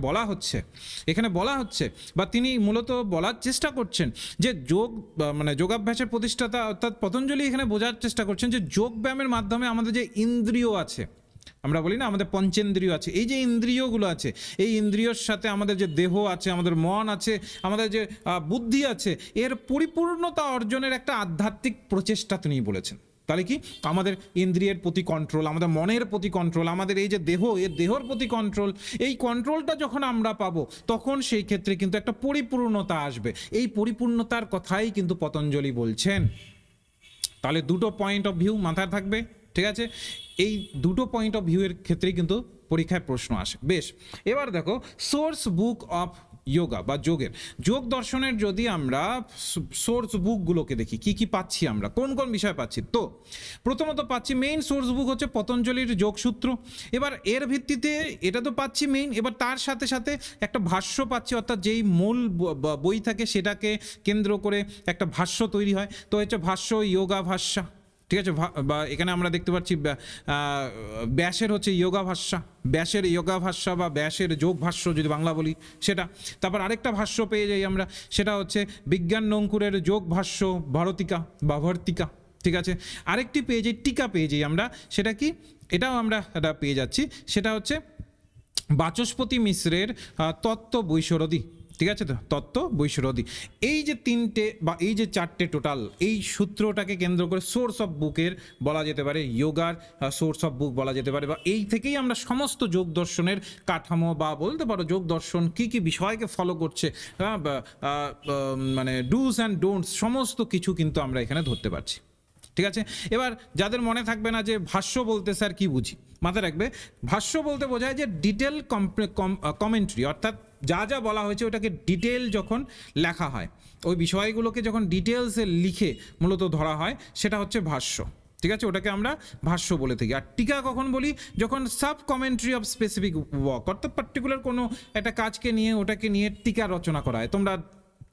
বলা হচ্ছে বা তিনি মূলত বলার চেষ্টা করছেন যে যোগ মানে যোগাভ্যাসের প্রতিষ্ঠাতা অর্থাৎ পতঞ্জলি এখানে বোঝার চেষ্টা করছেন যে যোগ ব্যায়ামের মাধ্যমে আমাদের যে ইন্দ্রিয় আছে, আমরা বলি না আমাদের পঞ্চেন্দ্রিয় আছে, এই যে ইন্দ্রিয়গুলো আছে, এই ইন্দ্রিয়র সাথে আমাদের যে দেহ আছে, আমাদের মন আছে, আমাদের যে বুদ্ধি আছে, এর পরিপূর্ণতা অর্জনের একটা আধ্যাত্মিক প্রচেষ্টা তিনি বলেছেন। তাহলে কি আমাদের ইন্দ্রিয়ের প্রতি কন্ট্রোল, আমাদের মনের প্রতি কন্ট্রোল, আমাদের এই যে দেহ, এর দেহর প্রতি কন্ট্রোল, এই কন্ট্রোলটা যখন আমরা পাবো তখন সেই ক্ষেত্রে কিন্তু একটা পরিপূর্ণতা আসবে। এই পরিপূর্ণতার কথাই কিন্তু পতঞ্জলি বলছেন। তাহলে দুটো পয়েন্ট অফ ভিউ মাথায় থাকবে, ঠিক আছে, এই দুটো পয়েন্ট অফ ভিউয়ের ক্ষেত্রেই কিন্তু পরীক্ষায় প্রশ্ন আসে। বেশ, এবার দেখো সোর্স বুক অফ যোগা বা যোগের, যোগ দর্শনের যদি আমরা সোর্স বুকগুলোকে দেখি, কি কি পাচ্ছি আমরা, কোন কোন বিষয় পাচ্ছি। তো প্রথমত পাচ্ছি মেইন সোর্স বুক হচ্ছে পতঞ্জলির যোগসূত্র। এবার এর ভিত্তিতে এটা তো পাচ্ছি মেইন, এবার তার সাথে সাথে একটা ভাষ্য পাচ্ছি, অর্থাৎ যেই মূল বই থাকে সেটাকে কেন্দ্র করে একটা ভাষ্য তৈরি হয়, তো হচ্ছে ভাষ্য যোগা ভাষ্যা, ঠিক আছে, বা এখানে আমরা দেখতে পাচ্ছি ব্যাসের হচ্ছে যোগা ভাষ্যা, ব্যাসের যোগা ভাষ্যা বা ব্যাসের যোগ ভাষ্য যদি বাংলা বলি সেটা। তারপর আরেকটা ভাষ্য পেয়ে যাই আমরা, সেটা হচ্ছে বিজ্ঞান নঙ্কুরের যোগ ভাষ্য ভরতিকা বা ভর্তিকা, ঠিক আছে। আরেকটি পেয়ে যাই, টিকা পেয়ে যাই আমরা, সেটা কি, এটাও আমরা এটা পেয়ে যাচ্ছি, সেটা হচ্ছে বাচস্পতি মিশ্রের তত্ত্ব বৈশরদী, ঠিক আছে, তো তত্ত্ব বৈশরদী। এই যে তিনটে বা এই যে চারটে টোটাল এই সূত্রটাকে কেন্দ্র করে সোর্স অফ বুকের বলা যেতে পারে, যোগার সোর্স অফ বুক বলা যেতে পারে, বা এই থেকেই আমরা সমস্ত যোগ দর্শনের কাঠামো বা বলতে পারো যোগ দর্শন কী কী বিষয়কে ফলো করছে, মানে ডুস অ্যান্ড ডোন্টস সমস্ত কিছু কিন্তু আমরা এখানে ধরতে পারছি, ঠিক আছে। এবার যাদের মনে থাকবে না যে ভাষ্য বলতে স্যার কি বুঝি, মাথায় রাখবে ভাষ্য বলতে বোঝায় যে ডিটেল কমেন্ট্রি, অর্থাৎ যা যা বলা হয়েছে ওটাকে ডিটেল যখন লেখা হয়, ওই বিষয়গুলোকে যখন ডিটেলসে লিখে মূলত ধরা হয়, সেটা হচ্ছে ভাষ্য, ঠিক আছে, ওটাকে আমরা ভাষ্য বলে থাকি। আর টিকা কখন বলি, যখন sub commentary of specific work, অর্থাৎ পার্টিকুলার কোনো একটা কাজকে নিয়ে ওটাকে নিয়ে টিকা রচনা করা হয়। তোমরা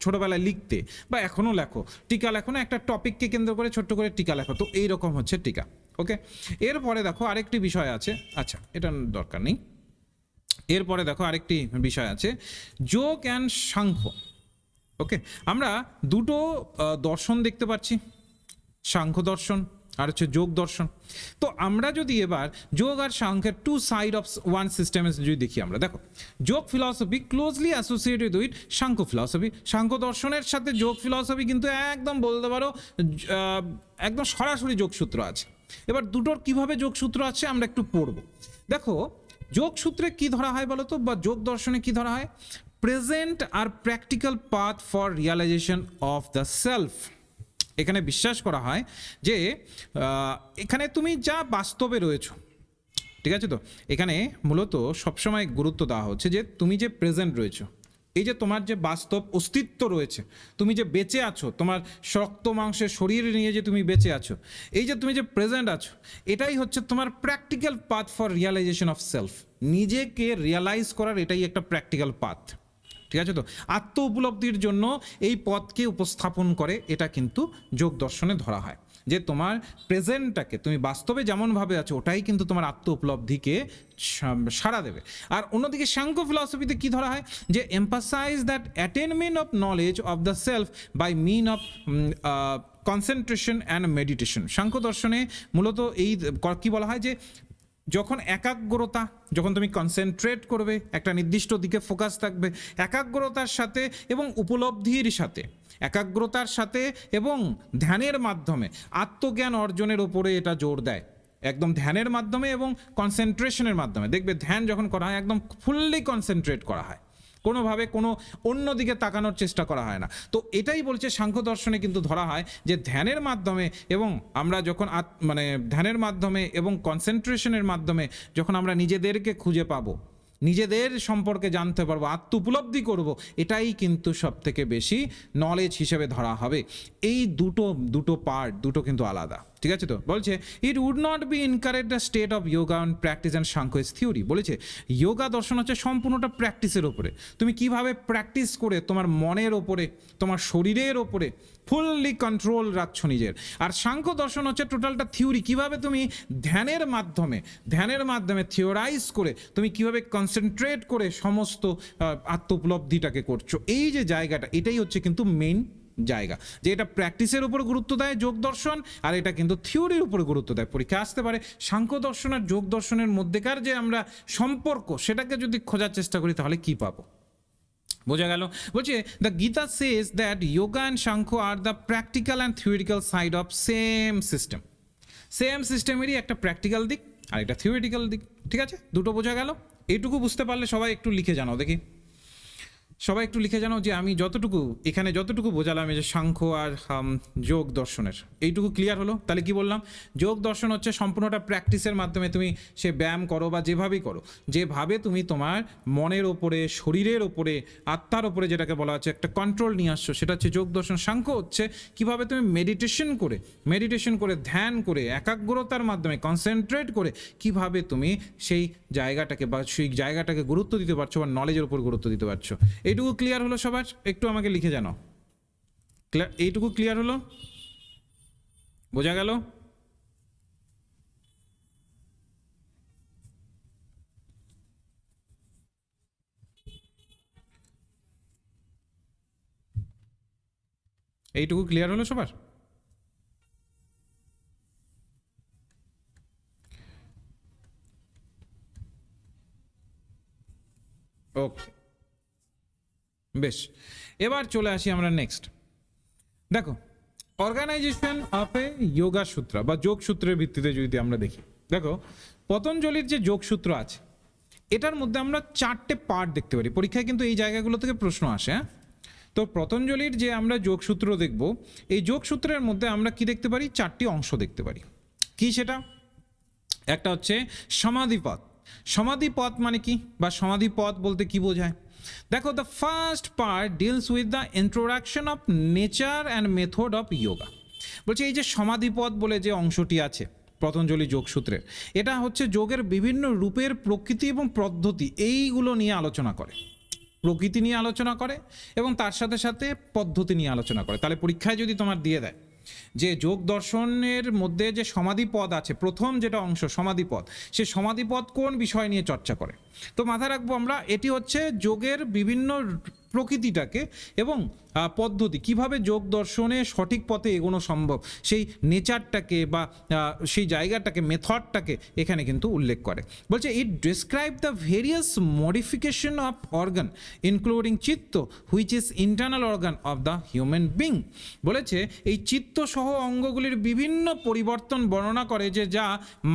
ছোটোবেলায় লিখতে বা এখনও লেখো, টিকা লেখো না, একটা টপিককে কেন্দ্র করে ছোট্ট করে টিকা লেখো, তো এইরকম হচ্ছে টিকা, ওকে। এরপরে দেখো আরেকটি বিষয় আছে, আচ্ছা এটা দরকার নেই। এরপরে দেখো আরেকটি বিষয় আছে, যোগ অ্যান্ড সাংখ্য, ওকে। আমরা দুটো দর্শন দেখতে পাচ্ছি, সাংখ্য দর্শন আর হচ্ছে যোগ দর্শন। তো আমরা যদি এবার যোগ আর সাংখ্যের টু সাইড অফ ওয়ান সিস্টেমে যদি দেখি, আমরা দেখো Yoga philosophy closely associated with Samkhya philosophy. Samkhya দর্শনের সাথে যোগ ফিলসফি কিন্তু একদম বলতে পারো একদম সরাসরি যোগসূত্র আছে। এবার দুটোর কিভাবে যোগসূত্র আছে আমরা একটু পড়ব। দেখো যোগসূত্রে কি ধরা হয় বলো তো, বা যোগ দর্শনে কি ধরা হয়? Present are practical path for realization of the self. এখানে বিশ্বাস করা হয় যে এখানে তুমি যা বাস্তবে রয়েছো, ঠিক আছে, তো এখানে মূলত সবসময় গুরুত্ব দেওয়া হচ্ছে যে তুমি যে প্রেজেন্ট রয়েছো, এই যে তোমার যে বাস্তব অস্তিত্ব রয়েছে, তুমি যে বেঁচে আছো, তোমার রক্ত মাংসের শরীর নিয়ে যে তুমি বেঁচে আছো, এই যে তুমি যে প্রেজেন্ট আছো, এটাই হচ্ছে তোমার practical path for realization of self. নিজেকে রিয়ালাইজ করার এটাই একটা প্র্যাকটিক্যাল পাথ, ঠিক আছে। তো আত্ম উপলব্ধির জন্য এই পথকে উপস্থাপন করে, এটা কিন্তু যোগ দর্শনে ধরা হয় যে তোমার প্রেজেন্টটাকে তুমি বাস্তবে যেমনভাবে আছো ওটাই কিন্তু তোমার আত্ম উপলব্ধিকে সাড়া দেবে। আর অন্যদিকে সাংখ্য ফিলসফিতে কি ধরা হয়? যে emphasize that attainment of knowledge of the self by mean of concentration and meditation. Samkhya দর্শনে মূলত এই কি বলা হয় যে যখন একাগ্রতা, যখন তুমি কনসেন্ট্রেট করবে, একটা নির্দিষ্ট দিকে ফোকাস থাকবে, একাগ্রতার সাথে এবং উপলব্ধির সাথে, একাগ্রতার সাথে এবং ধ্যানের মাধ্যমে আত্মজ্ঞান অর্জনের উপরে এটা জোর দেয়। একদম ধ্যানের মাধ্যমে এবং কনসেন্ট্রেশনের মাধ্যমে, দেখবে ধ্যান যখন করা হয় একদম ফুললি কনসেন্ট্রেট করা হয়, কোনোভাবে কোনো অন্য দিকে তাকানোর চেষ্টা করা হয় না। তো এটাই বলছে সাংখ্য দর্শনে কিন্তু ধরা হয় যে ধ্যানের মাধ্যমে এবং আমরা যখন ধ্যানের মাধ্যমে এবং কনসেন্ট্রেশনের মাধ্যমে যখন আমরা নিজেদেরকে খুঁজে পাবো, নিজেদের সম্পর্কে জানতে পারবো, আত্ম উপলব্ধি করবো, এটাই কিন্তু সব থেকে বেশি নলেজ হিসেবে ধরা হবে। এই দুটো পার্ট দুটো কিন্তু আলাদা, ঠিক আছে। তো বলছে it would not be incorrect the state of yoga and practice and Samkhya is theory. বলেছে যোগা দর্শন হচ্ছে সম্পূর্ণটা প্র্যাকটিসের ওপরে, তুমি কিভাবে প্র্যাকটিস করে তোমার মনের ওপরে, তোমার শরীরের ওপরে ফুললি কন্ট্রোল রাখছো নিজের। আর সাংখ্য দর্শন হচ্ছে টোটালটা থিওরি, কিভাবে তুমি ধ্যানের মাধ্যমে থিওরাইজ করে তুমি কিভাবে কনসেন্ট্রেট করে সমস্ত আত্ম উপলব্ধিটাকে করছো। এই যে জায়গাটা, এটাই হচ্ছে কিন্তু মেইন জায়গা, যে এটা প্র্যাকটিসের উপর গুরুত্ব দেয় যোগ দর্শন, আর এটা কিন্তু থিওরির উপরে গুরুত্ব দেয়। পরীক্ষা আসতে পারে সাংখ্য দর্শন আর যোগ দর্শনের মধ্যেকার যে আমরা সম্পর্ক, সেটাকে যদি খোঁজার চেষ্টা করি তাহলে কি পাবো? বোঝা গেল? বলছে the Gita says that yoga and Sankhya are the practical and theoretical side of same system. Same সিস্টেমেরই একটা প্র্যাকটিক্যাল দিক আর একটা থিওরিটিক্যাল দিক, ঠিক আছে। দুটো বোঝা গেল? এইটুকু বুঝতে পারলে সবাই একটু লিখে জানাও দেখি, সবাই একটু লিখে জানাও যে আমি এখানে যতটুকু বোঝালাম এই যে সাংখ্য আর যোগ দর্শনের, এইটুকু ক্লিয়ার হলো? তাহলে কি বললাম? যোগ দর্শন হচ্ছে সম্পূর্ণটা প্র্যাকটিসের মাধ্যমে, তুমি সে ব্যায়াম করো বা যেভাবেই করো, যেভাবে তুমি তোমার মনের ওপরে, শরীরের ওপরে, আত্মার ওপরে যেটাকে বলা হচ্ছে একটা কন্ট্রোল নিয়ে আসছো, সেটা হচ্ছে যোগ দর্শন। সাংখ্য হচ্ছে কিভাবে তুমি মেডিটেশন করে ধ্যান করে একাগ্রতার মাধ্যমে কনসেন্ট্রেট করে কিভাবে তুমি সেই জায়গাটাকে গুরুত্ব দিতে পারছো বা নলেজের উপর গুরুত্ব দিতে পারছো। এইটুকু ক্লিয়ার হলো সবার? একটু আমাকে লিখে জানাও, এইটুকু ক্লিয়ার হলো? বোঝা গেল? এইটুকু ক্লিয়ার হলো সবার? ওকে, বেশ। এবার চলে আসি আমরা নেক্সট। দেখো অর্গানাইজেশন অফ এ যোগা সূত্র বা যোগ সূত্রের ভিত্তিতে যদি আমরা দেখি, দেখো পতঞ্জলির যে যোগসূত্র আছে এটার মধ্যে আমরা 4টে পার্ট দেখতে পারি। পরীক্ষায় কিন্তু এই জায়গাগুলো থেকে প্রশ্ন আসে। হ্যাঁ, তো পতঞ্জলির যে আমরা যোগসূত্র দেখব, এই যোগসূত্রের মধ্যে আমরা কি দেখতে পারি? 4টি অংশ দেখতে পারি। কি সেটা? একটা হচ্ছে সমাধিপথ। সমাধিপথ মানে কি, বা সমাধিপথ বলতে কি বোঝায়? দেখো the first part deals with the introduction of nature and method of yoga. বলছে এই যে সমাধিপথ বলে যে অংশটি আছে পতঞ্জলি যোগসূত্রের, এটা হচ্ছে যোগের বিভিন্ন রূপের প্রকৃতি এবং পদ্ধতি, এইগুলো নিয়ে আলোচনা করে, প্রকৃতি নিয়ে আলোচনা করে এবং তার সাথে সাথে পদ্ধতি নিয়ে আলোচনা করে। তাহলে পরীক্ষায় যদি তোমার দিয়ে দেয় যে যোগ দর্শনের মধ্যে যে সমাধিপদ আছে, প্রথম যেটা অংশ সমাধিপদ, সে সমাধিপদ কোন বিষয় নিয়ে চর্চা করে, তো মাথায় রাখবো আমরা এটি হচ্ছে যোগের বিভিন্ন প্রকৃতিটাকে এবং পদ্ধতি কিভাবে যোগ দর্শনে সঠিক পথে এগোনো সম্ভব সেই নেচারটাকে বা সেই জায়গাটাকে মেথডটাকে এখানে কিন্তু উল্লেখ করে। বলছে it describe the various modification of organ including chitta which is internal organ of the human being. বলেছে এই চিত্ত সহ অঙ্গগুলির বিভিন্ন পরিবর্তন বর্ণনা করে যে যা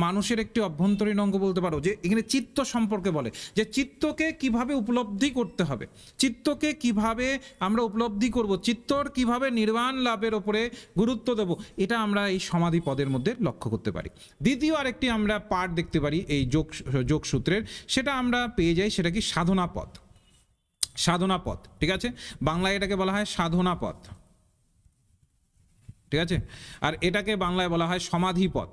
মানুষের একটি অভ্যন্তরীণ অঙ্গ বলতে পারো। যে এখানে চিত্ত সম্পর্কে বলে যে চিত্তকে কিভাবে উপলব্ধি করতে হবে, চিত্তকে কিভাবে আমরা উপলব্ধি করব, চিত্তর কিভাবে নির্বাণ লাভের ওপরে গুরুত্ব দেব, এটা আমরা এই সমাধি পদের মধ্যে লক্ষ্য করতে পারি। দ্বিতীয় আরেকটি আমরা পাঠ দেখতে পারি এই যোগসূত্রের, সেটা আমরা পেয়ে যাই, সেটা কি সাধনা পথ। সাধনা পথ, ঠিক আছে, বাংলায় এটাকে বলা হয় সাধনা পথ, ঠিক আছে, আর এটাকে বাংলায় বলা হয় সমাধি পথ।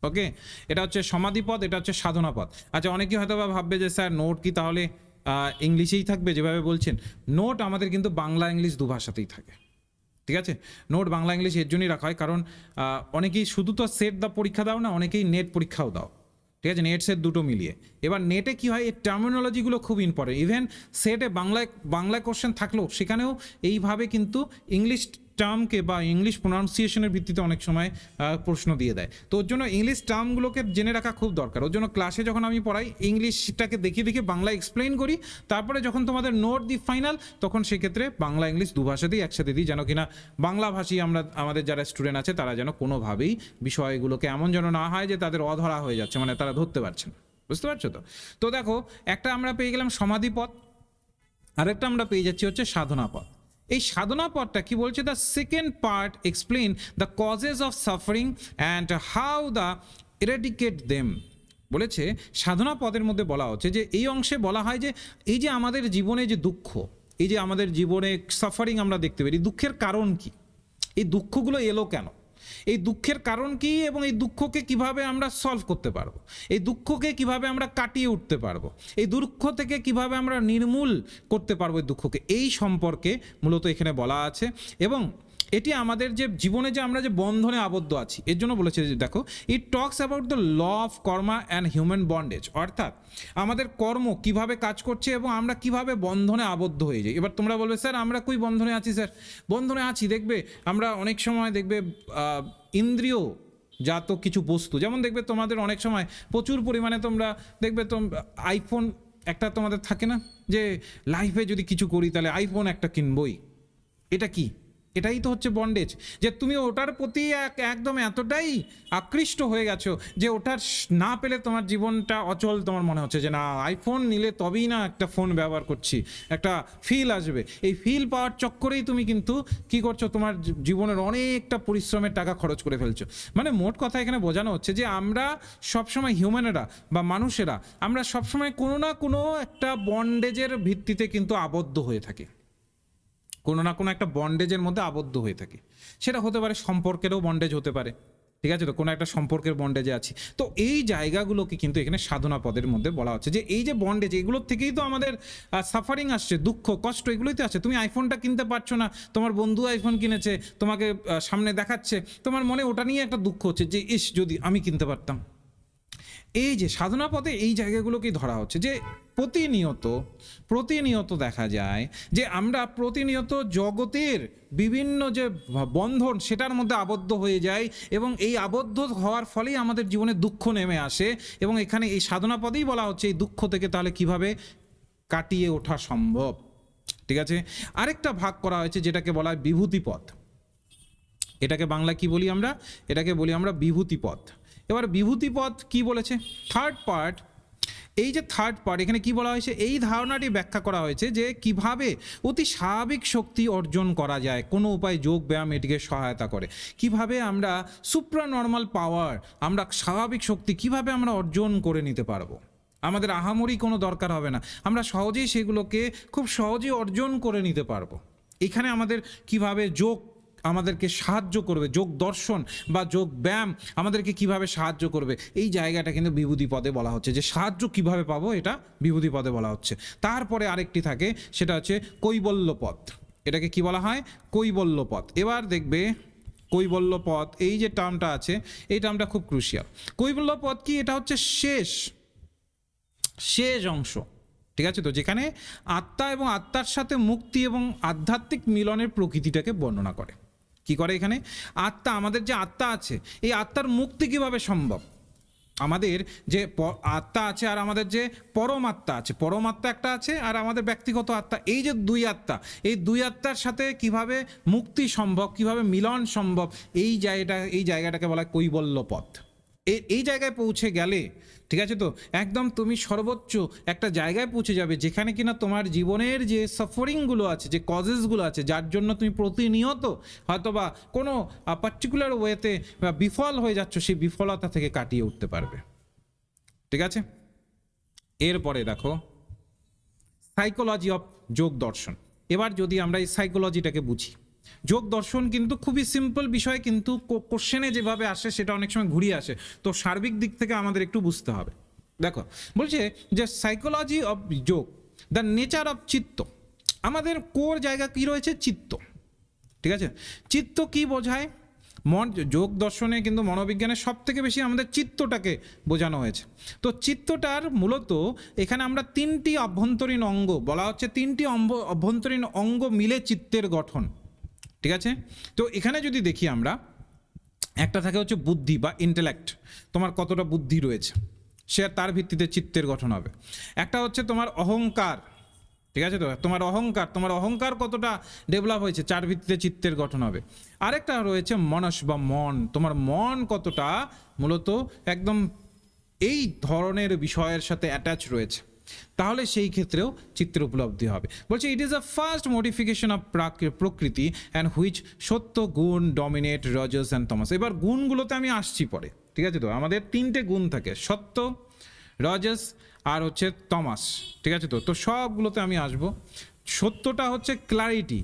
ওকে, এটা হচ্ছে সমাধি পথ, এটা হচ্ছে সাধনা পথ। আচ্ছা, অনেকেই হয়তো বা ভাববে যে স্যার নোট কি তাহলে ইংলিশেই থাকবে যেভাবে বলছেন? নোট আমাদের কিন্তু বাংলা ইংলিশ দু ভাষাতেই থাকে, ঠিক আছে। নোট বাংলা ইংলিশ এর জন্যই রাখা হয় কারণ অনেকেই শুধু তো সেট দা পরীক্ষা দাও না, অনেকেই নেট পরীক্ষাও দাও, ঠিক আছে, নেট সেট দুটো মিলিয়ে। এবার নেটে কি হয়, এই টার্মিনোলজিগুলো খুব ইম্পর্টেন্ট। ইভেন সেটে বাংলায় কোশ্চেন থাকলেও সেখানেও এইভাবে কিন্তু ইংলিশ টার্মকে বা ইংলিশ প্রোনাউন্সিয়েশনের ভিত্তিতে অনেক সময় প্রশ্ন দিয়ে দেয়। তো ওর জন্য ইংলিশ টার্মগুলোকে জেনে রাখা খুব দরকার। ওর জন্য ক্লাসে যখন আমি পড়াই ইংলিশটাকে দেখিয়ে দেখিয়ে বাংলা এক্সপ্লেন করি, তারপরে যখন তোমাদের নোট দিই ফাইনাল, তখন সেক্ষেত্রে বাংলা ইংলিশ দু ভাষাতেই একসাথে দিই, যেন কিনা বাংলাভাষী আমাদের যারা স্টুডেন্ট আছে তারা যেন কোনোভাবেই বিষয়গুলোকে এমন যেন না হয় যে তাদের অধরা হয়ে যাচ্ছে, মানে তারা ধরতে পারছে না। বুঝতে পারছো তো? তো দেখো, একটা আমরা পেয়ে গেলাম সমাধি পথ, আরেকটা আমরা পেয়ে যাচ্ছি হচ্ছে সাধনা পথ। এই সাধনা পথটা কি বলছে? The second part explain the causes of suffering and how the এরাডিকেট them. বলেছে সাধনা পদের মধ্যে বলা হচ্ছে যে এই অংশে বলা হয় যে এই যে আমাদের জীবনে যে দুঃখ, এই যে আমাদের জীবনে সাফারিং আমরা দেখতে পারি, দুঃখের কারণ কি, এই দুঃখগুলো এলো কেন, এই দুঃখের কারণ কি, এবং এই দুঃখকে কিভাবে আমরা সলভ করতে পারবো, এই দুঃখকে কিভাবে আমরা কাটিয়ে উঠতে পারবো, এই দুঃখ থেকে কিভাবে আমরা নির্মূল করতে পারবো এই দুঃখকে, এই সম্পর্কে মূলত এখানে বলা আছে। এবং এটি আমাদের যে জীবনে যে আমরা যে বন্ধনে আবদ্ধ আছি এর জন্য বলেছে যে দেখো, it talks about the law of karma and human bondage, অর্থাৎ আমাদের কর্ম কিভাবে কাজ করছে এবং আমরা কিভাবে বন্ধনে আবদ্ধ হয়ে যাই। এবার তোমরা বলবে স্যার আমরা কই বন্ধনে আছি? স্যার বন্ধনে আছি, দেখবে আমরা অনেক সময় দেখবে ইন্দ্রিয় জাত কিছু বস্তু, যেমন দেখবে তোমাদের অনেক সময় প্রচুর পরিমাণে তোমরা দেখবে আইফোন একটা তোমাদের থাকে না, যে লাইফে যদি কিছু করি তাহলে আইফোন একটা কিনবই। এটা কি? এটাই তো হচ্ছে বন্ডেজ, যে তুমি ওটার প্রতি একদম এতটাই আকৃষ্ট হয়ে গেছো যে ওটার না পেলে তোমার জীবনটা অচল, তোমার মনে হচ্ছে যে না আইফোন নিলে তবেই না একটা ফোন ব্যবহার করছি, একটা ফিল আসবে। এই ফিল পাওয়ার চক্করেই তুমি কিন্তু কি করছো, তোমার জীবনের অনেকটা পরিশ্রমের টাকা খরচ করে ফেলছো। মানে মোট কথা এখানে বোঝানো হচ্ছে যে আমরা সবসময় হিউম্যানেরা বা মানুষেরা আমরা সবসময় কোনো না কোনো একটা বন্ডেজের ভিত্তিতে কিন্তু আবদ্ধ হয়ে থাকি, কোনো না কোনো একটা বন্ডেজের মধ্যে আবদ্ধ হয়ে থাকে। সেটা হতে পারে সম্পর্কেরও বন্ডেজ হতে পারে, ঠিক আছে, তো কোনো একটা সম্পর্কের বন্ডেজে আছি। তো এই জায়গাগুলোকে কিন্তু এখানে সাধনা পদের মধ্যে বলা হচ্ছে যে এই যে বন্ডেজ, এগুলোর থেকেই তো আমাদের সাফারিং আসছে, দুঃখ কষ্ট এগুলোই তো আছে। তুমি আইফোনটা কিনতে পারছো না, তোমার বন্ধু আইফোন কিনেছে, তোমাকে সামনে দেখাচ্ছে, তোমার মনে ওটা নিয়ে একটা দুঃখ হচ্ছে যে ইস যদি আমি কিনতে পারতাম। এই যে সাধনা পথে এই জায়গাগুলোকেই ধরা হচ্ছে যে প্রতিনিয়ত দেখা যায় যে আমরা প্রতিনিয়ত জগতের বিভিন্ন যে বন্ধন সেটার মধ্যে আবদ্ধ হয়ে যাই, এবং এই আবদ্ধ হওয়ার ফলেই আমাদের জীবনে দুঃখ নেমে আসে। এবং এখানে এই সাধনা পদেই বলা হচ্ছে এই দুঃখ থেকে তাহলে কিভাবে কাটিয়ে ওঠা সম্ভব, ঠিক আছে। আরেকটা ভাগ করা হয়েছে যেটাকে বলা হয় বিভূতি পথ। এটাকে বাংলা কি বলি আমরা? এটাকে বলি আমরা বিভূতি পথ। এবার বিভূতি পথ কি বলেছে? থার্ড পার্ট, এই যে থার্ড পার্ট এখানে কি বলা হয়েছে, এই ধারণাটি ব্যাখ্যা করা হয়েছে যে কিভাবে অতি স্বাভাবিক শক্তি অর্জন করা যায়, কোনো উপায় যোগ ব্যায়াম এটিকে সহায়তা করে, কিভাবে আমরা সুপ্রা নর্মাল পাওয়ার, আমরা স্বাভাবিক শক্তি কিভাবে আমরা অর্জন করে নিতে পারবো। আমাদের আহামরি কোনো দরকার হবে না, আমরা সহজেই সেগুলোকে খুব সহজেই অর্জন করে নিতে পারবো। এখানে আমাদের কিভাবে যোগ আমাদেরকে সাহায্য করবে, যোগ দর্শন বা যোগ ব্যায়াম আমাদেরকে কিভাবে সাহায্য করবে, এই জায়গাটা কিন্তু বিভূতি পদে বলা হচ্ছে যে সাহায্য কিভাবে পাবো, এটা বিভূতি পদে বলা হচ্ছে। তারপরে আরেকটি থাকে, সেটা হচ্ছে কৈবল্য পথ। এটাকে কি বলা হয়? কৈবল্য পথ। এবার দেখবে কৈবল্য পথ, এই যে টার্মটা আছে, এই টার্মটা খুব ক্রুশিয়াল। কৈবল্য পথ কি? এটা হচ্ছে শেষ অংশ, ঠিক আছে, তো যেখানে আত্মা এবং আত্মার সাথে মুক্তি এবং আধ্যাত্মিক মিলনের প্রকৃতিটাকে বর্ণনা করে। কি করে এখানে? আত্মা, আমাদের যে আত্মা আছে, এই আত্মার মুক্তি কিভাবে সম্ভব? আমাদের যে আত্মা আছে আর আমাদের যে পরমাত্মা আছে, পরমাত্মা একটা আছে আর আমাদের ব্যক্তিগত আত্মা, এই যে দুই আত্মা, এই দুই আত্মার সাথে কিভাবে মুক্তি সম্ভব, কিভাবে মিলন সম্ভব, এই জায়গাটাকে বলা হয় কৈবল্য পথ। এই জায়গায় পৌঁছে গেলে, ঠিক আছে, তো একদম তুমি সর্বোচ্চ একটা জায়গায় পৌঁছে যাবে যেখানে কিনা তোমার জীবনের যে সাফারিংগুলো আছে, যে কজেসগুলো আছে, যার জন্য তুমি প্রতিনিয়ত হয়তোবা কোনো পার্টিকুলার ওয়েতে বিফল হয়ে যাচ্ছ, সেই বিফলতা থেকে কাটিয়ে উঠতে পারবে। ঠিক আছে, এরপরে দেখো সাইকোলজি অফ যোগ দর্শন। এবার যদি আমরা এই সাইকোলজিটাকে বুঝি, যোগ দর্শন কিন্তু খুবই সিম্পল বিষয়, কিন্তু কোশ্চেনে যেভাবে আসে সেটা অনেক সময় ঘুরিয়ে আসে, তো সার্বিক দিক থেকে আমাদের একটু বুঝতে হবে। দেখো বলছে যে সাইকোলজি অফ যোগ, দ্য নেচার অফ চিত্ত। আমাদের কোর জায়গা কি রয়েছে? চিত্ত। ঠিক আছে, চিত্ত কি বোঝায়? যোগ দর্শনে কিন্তু মনোবিজ্ঞানের সব থেকে বেশি আমাদের চিত্তটাকে বোঝানো হয়েছে। তো চিত্তটার মূলত এখানে আমরা তিনটি অভ্যন্তরীণ অঙ্গ বলা হচ্ছে, তিনটি অভ্যন্তরীণ অঙ্গ মিলে চিত্তের গঠন। ঠিক আছে, তো এখানে যদি দেখি আমরা, একটা থাকে হচ্ছে বুদ্ধি বা ইন্টেলেক্ট, তোমার কতটা বুদ্ধি রয়েছে, সে তার ভিত্তিতে চিত্তের গঠন হবে। একটা হচ্ছে তোমার অহংকার, ঠিক আছে, তো তোমার অহংকার কতটা ডেভেলপ হয়েছে, যার ভিত্তিতে চিত্তের গঠন হবে। আরেকটা রয়েছে মনস বা মন, তোমার মন কতটা মূলত একদম এই ধরনের বিষয়ের সাথে অ্যাটাচ রয়েছে, তাহলে সেই ক্ষেত্রেও চিত্রের উপলব্ধি হবে। বলছে it is a first modification of প্রকৃতি অ্যান্ড হুইচ সত্য গুণ ডমিনেট রজস অ্যান্ড তমস। এবার গুণগুলোতে আমি আসছি পরে, ঠিক আছে, তো আমাদের তিনটে গুণ থাকে, সত্য, রজস আর হচ্ছে তমাস। ঠিক আছে, তো সবগুলোতে আমি আসবো। সত্যটা হচ্ছে ক্লারিটি,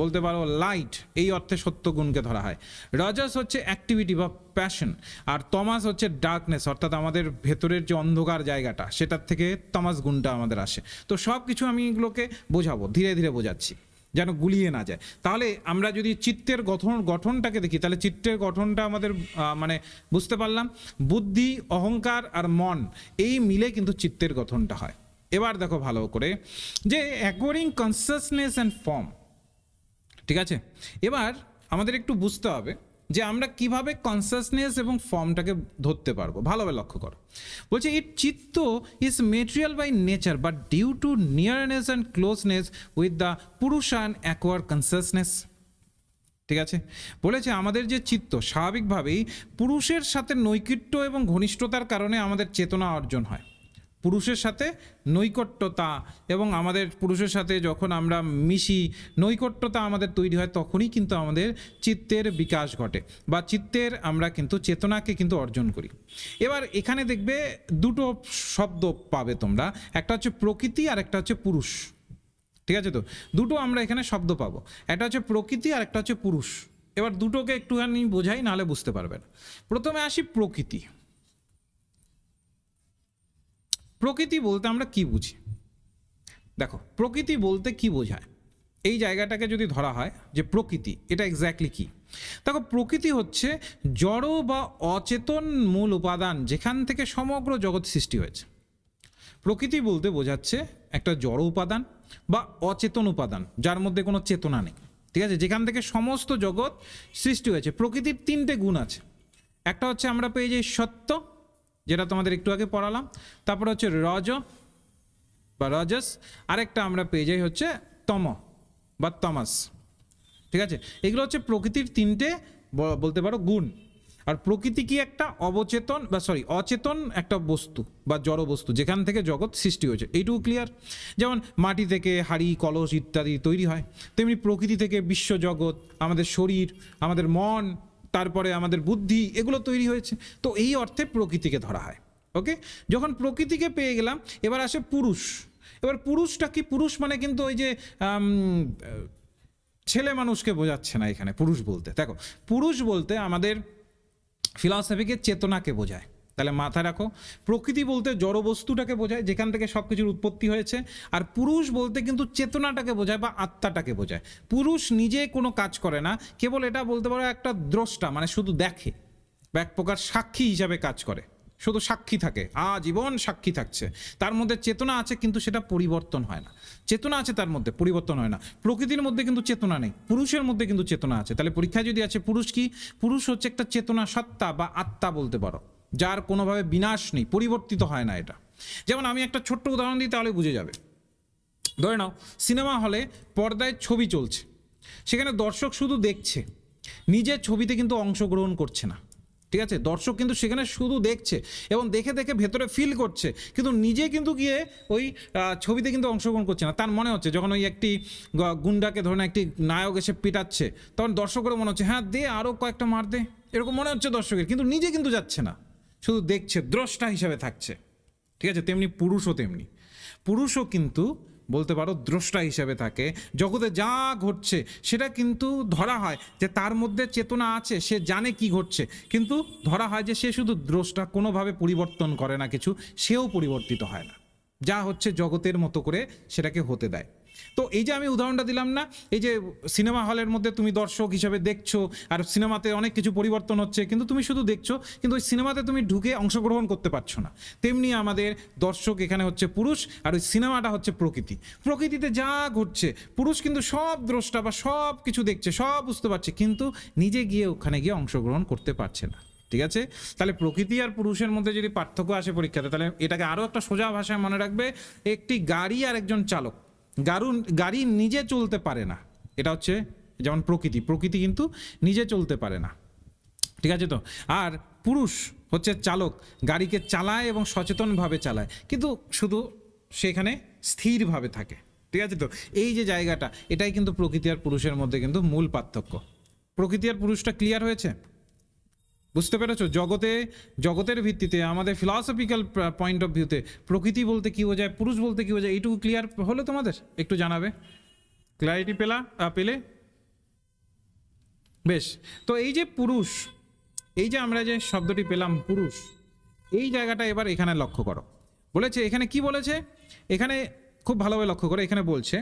বলতে পারো লাইট, এই অর্থে সত্য গুণকে ধরা হয়। রজস হচ্ছে অ্যাক্টিভিটি বা প্যাশন, আর তমাস হচ্ছে ডার্কনেস, অর্থাৎ আমাদের ভেতরের যে অন্ধকার জায়গাটা, সেটার থেকে তমাস গুণটা আমাদের আসে। তো সব কিছু আমি এগুলোকে বোঝাবো, ধীরে ধীরে বোঝাচ্ছি যেন গুলিয়ে না যায়। তাহলে আমরা যদি চিত্তের গঠনটাকে দেখি, তাহলে চিত্তের গঠনটা আমাদের মানে বুঝতে পারলাম, বুদ্ধি, অহংকার আর মন, এই মিলে কিন্তু চিত্তের গঠনটা হয়। এবার দেখো ভালো করে যে অ্যাকোয়ারিং কনসাসনেস অ্যান্ড ফর্ম। ঠিক আছে, এবার আমাদের একটু বুঝতে হবে যে আমরা কিভাবে কনসাসনেস এবং ফর্মটাকে ধরতে পারবো। ভালোভাবে লক্ষ্য করো, বলছে it chitta is material by nature but due to nearness and closeness with the Purusha and acquire consciousness. ঠিক আছে, বলেছে আমাদের যে চিত্ত স্বাভাবিকভাবেই পুরুষের সাথে নৈকট্য এবং ঘনিষ্ঠতার কারণে আমাদের চেতনা অর্জন হয়। পুরুষের সাথে নৈকট্যতা এবং আমাদের পুরুষের সাথে যখন আমরা মিশি, নৈকট্যতা আমাদের তৈরি হয়, তখনই কিন্তু আমাদের চিত্তের বিকাশ ঘটে বা চিত্তের আমরা কিন্তু চেতনাকে কিন্তু অর্জন করি। এবার এখানে দেখবে দুটো শব্দ পাবে তোমরা, একটা হচ্ছে প্রকৃতি আর একটা হচ্ছে পুরুষ। ঠিক আছে, তো দুটো আমরা এখানে শব্দ পাবো, একটা হচ্ছে প্রকৃতি আর একটা হচ্ছে পুরুষ। এবার দুটোকে একটুখানি বোঝাই, নাহলে বুঝতে পারবে না। প্রথমে আসি প্রকৃতি। প্রকৃতি বলতে আমরা কি বুঝি? দেখো প্রকৃতি বলতে কি বোঝায়, এই জায়গাটাকে যদি ধরা হয় যে প্রকৃতি, এটা এক্স্যাক্টলি কি? দেখো প্রকৃতি হচ্ছে জড় বা অচেতন মূল উপাদান যেখান থেকে সমগ্র জগৎ সৃষ্টি হয়েছে। প্রকৃতি বলতে বোঝাচ্ছে একটা জড় উপাদান বা অচেতন উপাদান যার মধ্যে কোনো চেতনা নেই। ঠিক আছে, যেখান থেকে সমস্ত জগৎ সৃষ্টি হয়েছে। প্রকৃতির তিনটে গুণ আছে, একটা হচ্ছে আমরা পেয়ে যাই সত্য, যেটা তোমাদের একটু আগে পড়ালাম, তারপর হচ্ছে রজ বা রজস, আরেকটা আমরা পেয়ে যাই হচ্ছে তম বা তমাস। ঠিক আছে, এগুলো হচ্ছে প্রকৃতির তিনটে বলতে পারো গুণ। আর প্রকৃতি কি একটা অচেতন একটা বস্তু বা জড় বস্তু যেখান থেকে জগৎ সৃষ্টি হয়েছে, এইটুকু ক্লিয়ার। যেমন মাটি থেকে হাড়ি, কলস ইত্যাদি তৈরি হয়, তেমনি প্রকৃতি থেকে বিশ্বজগৎ, আমাদের শরীর, আমাদের মন, তারপরে আমাদের বুদ্ধি, এগুলো তৈরি হয়েছে। তো এই অর্থে প্রকৃতিকে ধরা হয়। ওকে, যখন প্রকৃতিকে পেয়ে গেলাম, এবার আসে পুরুষ। এবার পুরুষটা কি? পুরুষ মানে কিন্তু ওই যে ছেলে মানুষকে বোঝাচ্ছে না এখানে পুরুষ বলতে। দেখো পুরুষ বলতে আমাদের ফিলসফিকে চেতনাকে বোঝায়। তাহলে মাথায় রাখো, প্রকৃতি বলতে জড় বস্তুটাকে বোঝায় যেখান থেকে সব কিছুর উৎপত্তি হয়েছে, আর পুরুষ বলতে কিন্তু চেতনাটাকে বোঝায় বা আত্মাটাকে বোঝায়। পুরুষ নিজে কোনো কাজ করে না, কেবল এটা বলতে পারো একটা দ্রষ্টা, মানে শুধু দেখে বা এক প্রকার সাক্ষী হিসাবে কাজ করে। শুধু সাক্ষী থাকে, আজীবন সাক্ষী থাকছে, তার মধ্যে চেতনা আছে কিন্তু সেটা পরিবর্তন হয় না। চেতনা আছে তার মধ্যে, পরিবর্তন হয় না। প্রকৃতির মধ্যে কিন্তু চেতনা নেই, পুরুষের মধ্যে কিন্তু চেতনা আছে। তাহলে পরীক্ষায় যদি আছে পুরুষ কি, পুরুষ হচ্ছে একটা চেতনা সত্তা বা আত্মা বলতে পারো, যার কোনোভাবে বিনাশ নেই, পরিবর্তিত হয় না এটা। যেমন আমি একটা ছোট্ট উদাহরণ দিই তাহলে বুঝে যাবে। ধরে নাও সিনেমা হলে পর্দায় ছবি চলছে, সেখানে দর্শক শুধু দেখছে, নিজের ছবিতে কিন্তু অংশগ্রহণ করছে না। ঠিক আছে, দর্শক কিন্তু সেখানে শুধু দেখছে এবং দেখে দেখে ভেতরে ফিল করছে, কিন্তু নিজে কিন্তু গিয়ে ওই ছবিতে কিন্তু অংশগ্রহণ করছে না। তার মনে হচ্ছে যখন ওই একটি গুন্ডাকে ধরে একটি নায়ক এসে পিটাচ্ছে, তখন দর্শকেরও মনে হচ্ছে হ্যাঁ দে আরও কয়েকটা মার দে, এরকম মনে হচ্ছে দর্শকের, কিন্তু নিজে কিন্তু যাচ্ছে না, শুধু দেখছে, দ্রষ্টা হিসাবে থাকছে। ঠিক আছে, তেমনি পুরুষও কিন্তু বলতে পারো দ্রষ্টা হিসেবে থাকে। জগতে যা ঘটছে সেটা কিন্তু ধরা হয় যে তার মধ্যে চেতনা আছে, সে জানে কি ঘটছে, কিন্তু ধরা হয় যে সে শুধু দ্রষ্টা, কোনোভাবে পরিবর্তন করে না কিছু, সেও পরিবর্তিত হয় না, যা হচ্ছে জগতের মতো করে সেটাকে হতে দেয়। তো এই যে আমি উদাহরণটা দিলাম না, এই যে সিনেমা হলের মধ্যে তুমি দর্শক হিসাবে দেখছো, আর সিনেমাতে অনেক কিছু পরিবর্তন হচ্ছে, কিন্তু তুমি শুধু দেখছো, কিন্তু ওই সিনেমাতে তুমি ঢুকে অংশগ্রহণ করতে পারছো না। তেমনি আমাদের দর্শক এখানে হচ্ছে পুরুষ, আর ওই সিনেমাটা হচ্ছে প্রকৃতি। প্রকৃতিতে যা ঘটছে পুরুষ কিন্তু সব দ্রষ্টা বা সব কিছু দেখছে, সব বুঝতে পারছে, কিন্তু নিজে গিয়ে ওখানে গিয়ে অংশগ্রহণ করতে পারছে না। ঠিক আছে, তাহলে প্রকৃতি আর পুরুষের মধ্যে যদি পার্থক্য আসে পরীক্ষাতে, তাহলে এটাকে আরও একটা সোজা ভাষায় মনে রাখবে, একটি গাড়ি আর একজন চালক। গাড়ি নিজে চলতে পারে না, এটা হচ্ছে যেমন প্রকৃতি কিন্তু নিজে চলতে পারে না। ঠিক আছে তো, আর পুরুষ হচ্ছে চালক, গাড়িকে চালায় এবং সচেতনভাবে চালায়, কিন্তু শুধু সেখানে স্থিরভাবে থাকে। ঠিক আছে তো, এই যে জায়গাটা, এটাই কিন্তু প্রকৃতি আর পুরুষের মধ্যে কিন্তু মূল পার্থক্য। প্রকৃতি আর পুরুষটা ক্লিয়ার হয়েছে, বুঝতে পেরেছো? জগতের ভিত্তিতে আমাদের ফিলসফিক্যাল পয়েন্ট অফ ভিউতে প্রকৃতি বলতে কী বোঝায়, পুরুষ বলতে কী বোঝায়, এইটুকু ক্লিয়ার হলো তোমাদের? একটু জানাবে, ক্ল্যারিটি পেলে বেশ। তো এই যে পুরুষ, এই যে আমরা যে শব্দটি পেলাম পুরুষ, এই জায়গাটা এবার এখানে লক্ষ্য করো। বলেছে এখানে কি বলেছে, এখানে খুব ভালোভাবে লক্ষ্য করো, এখানে বলছে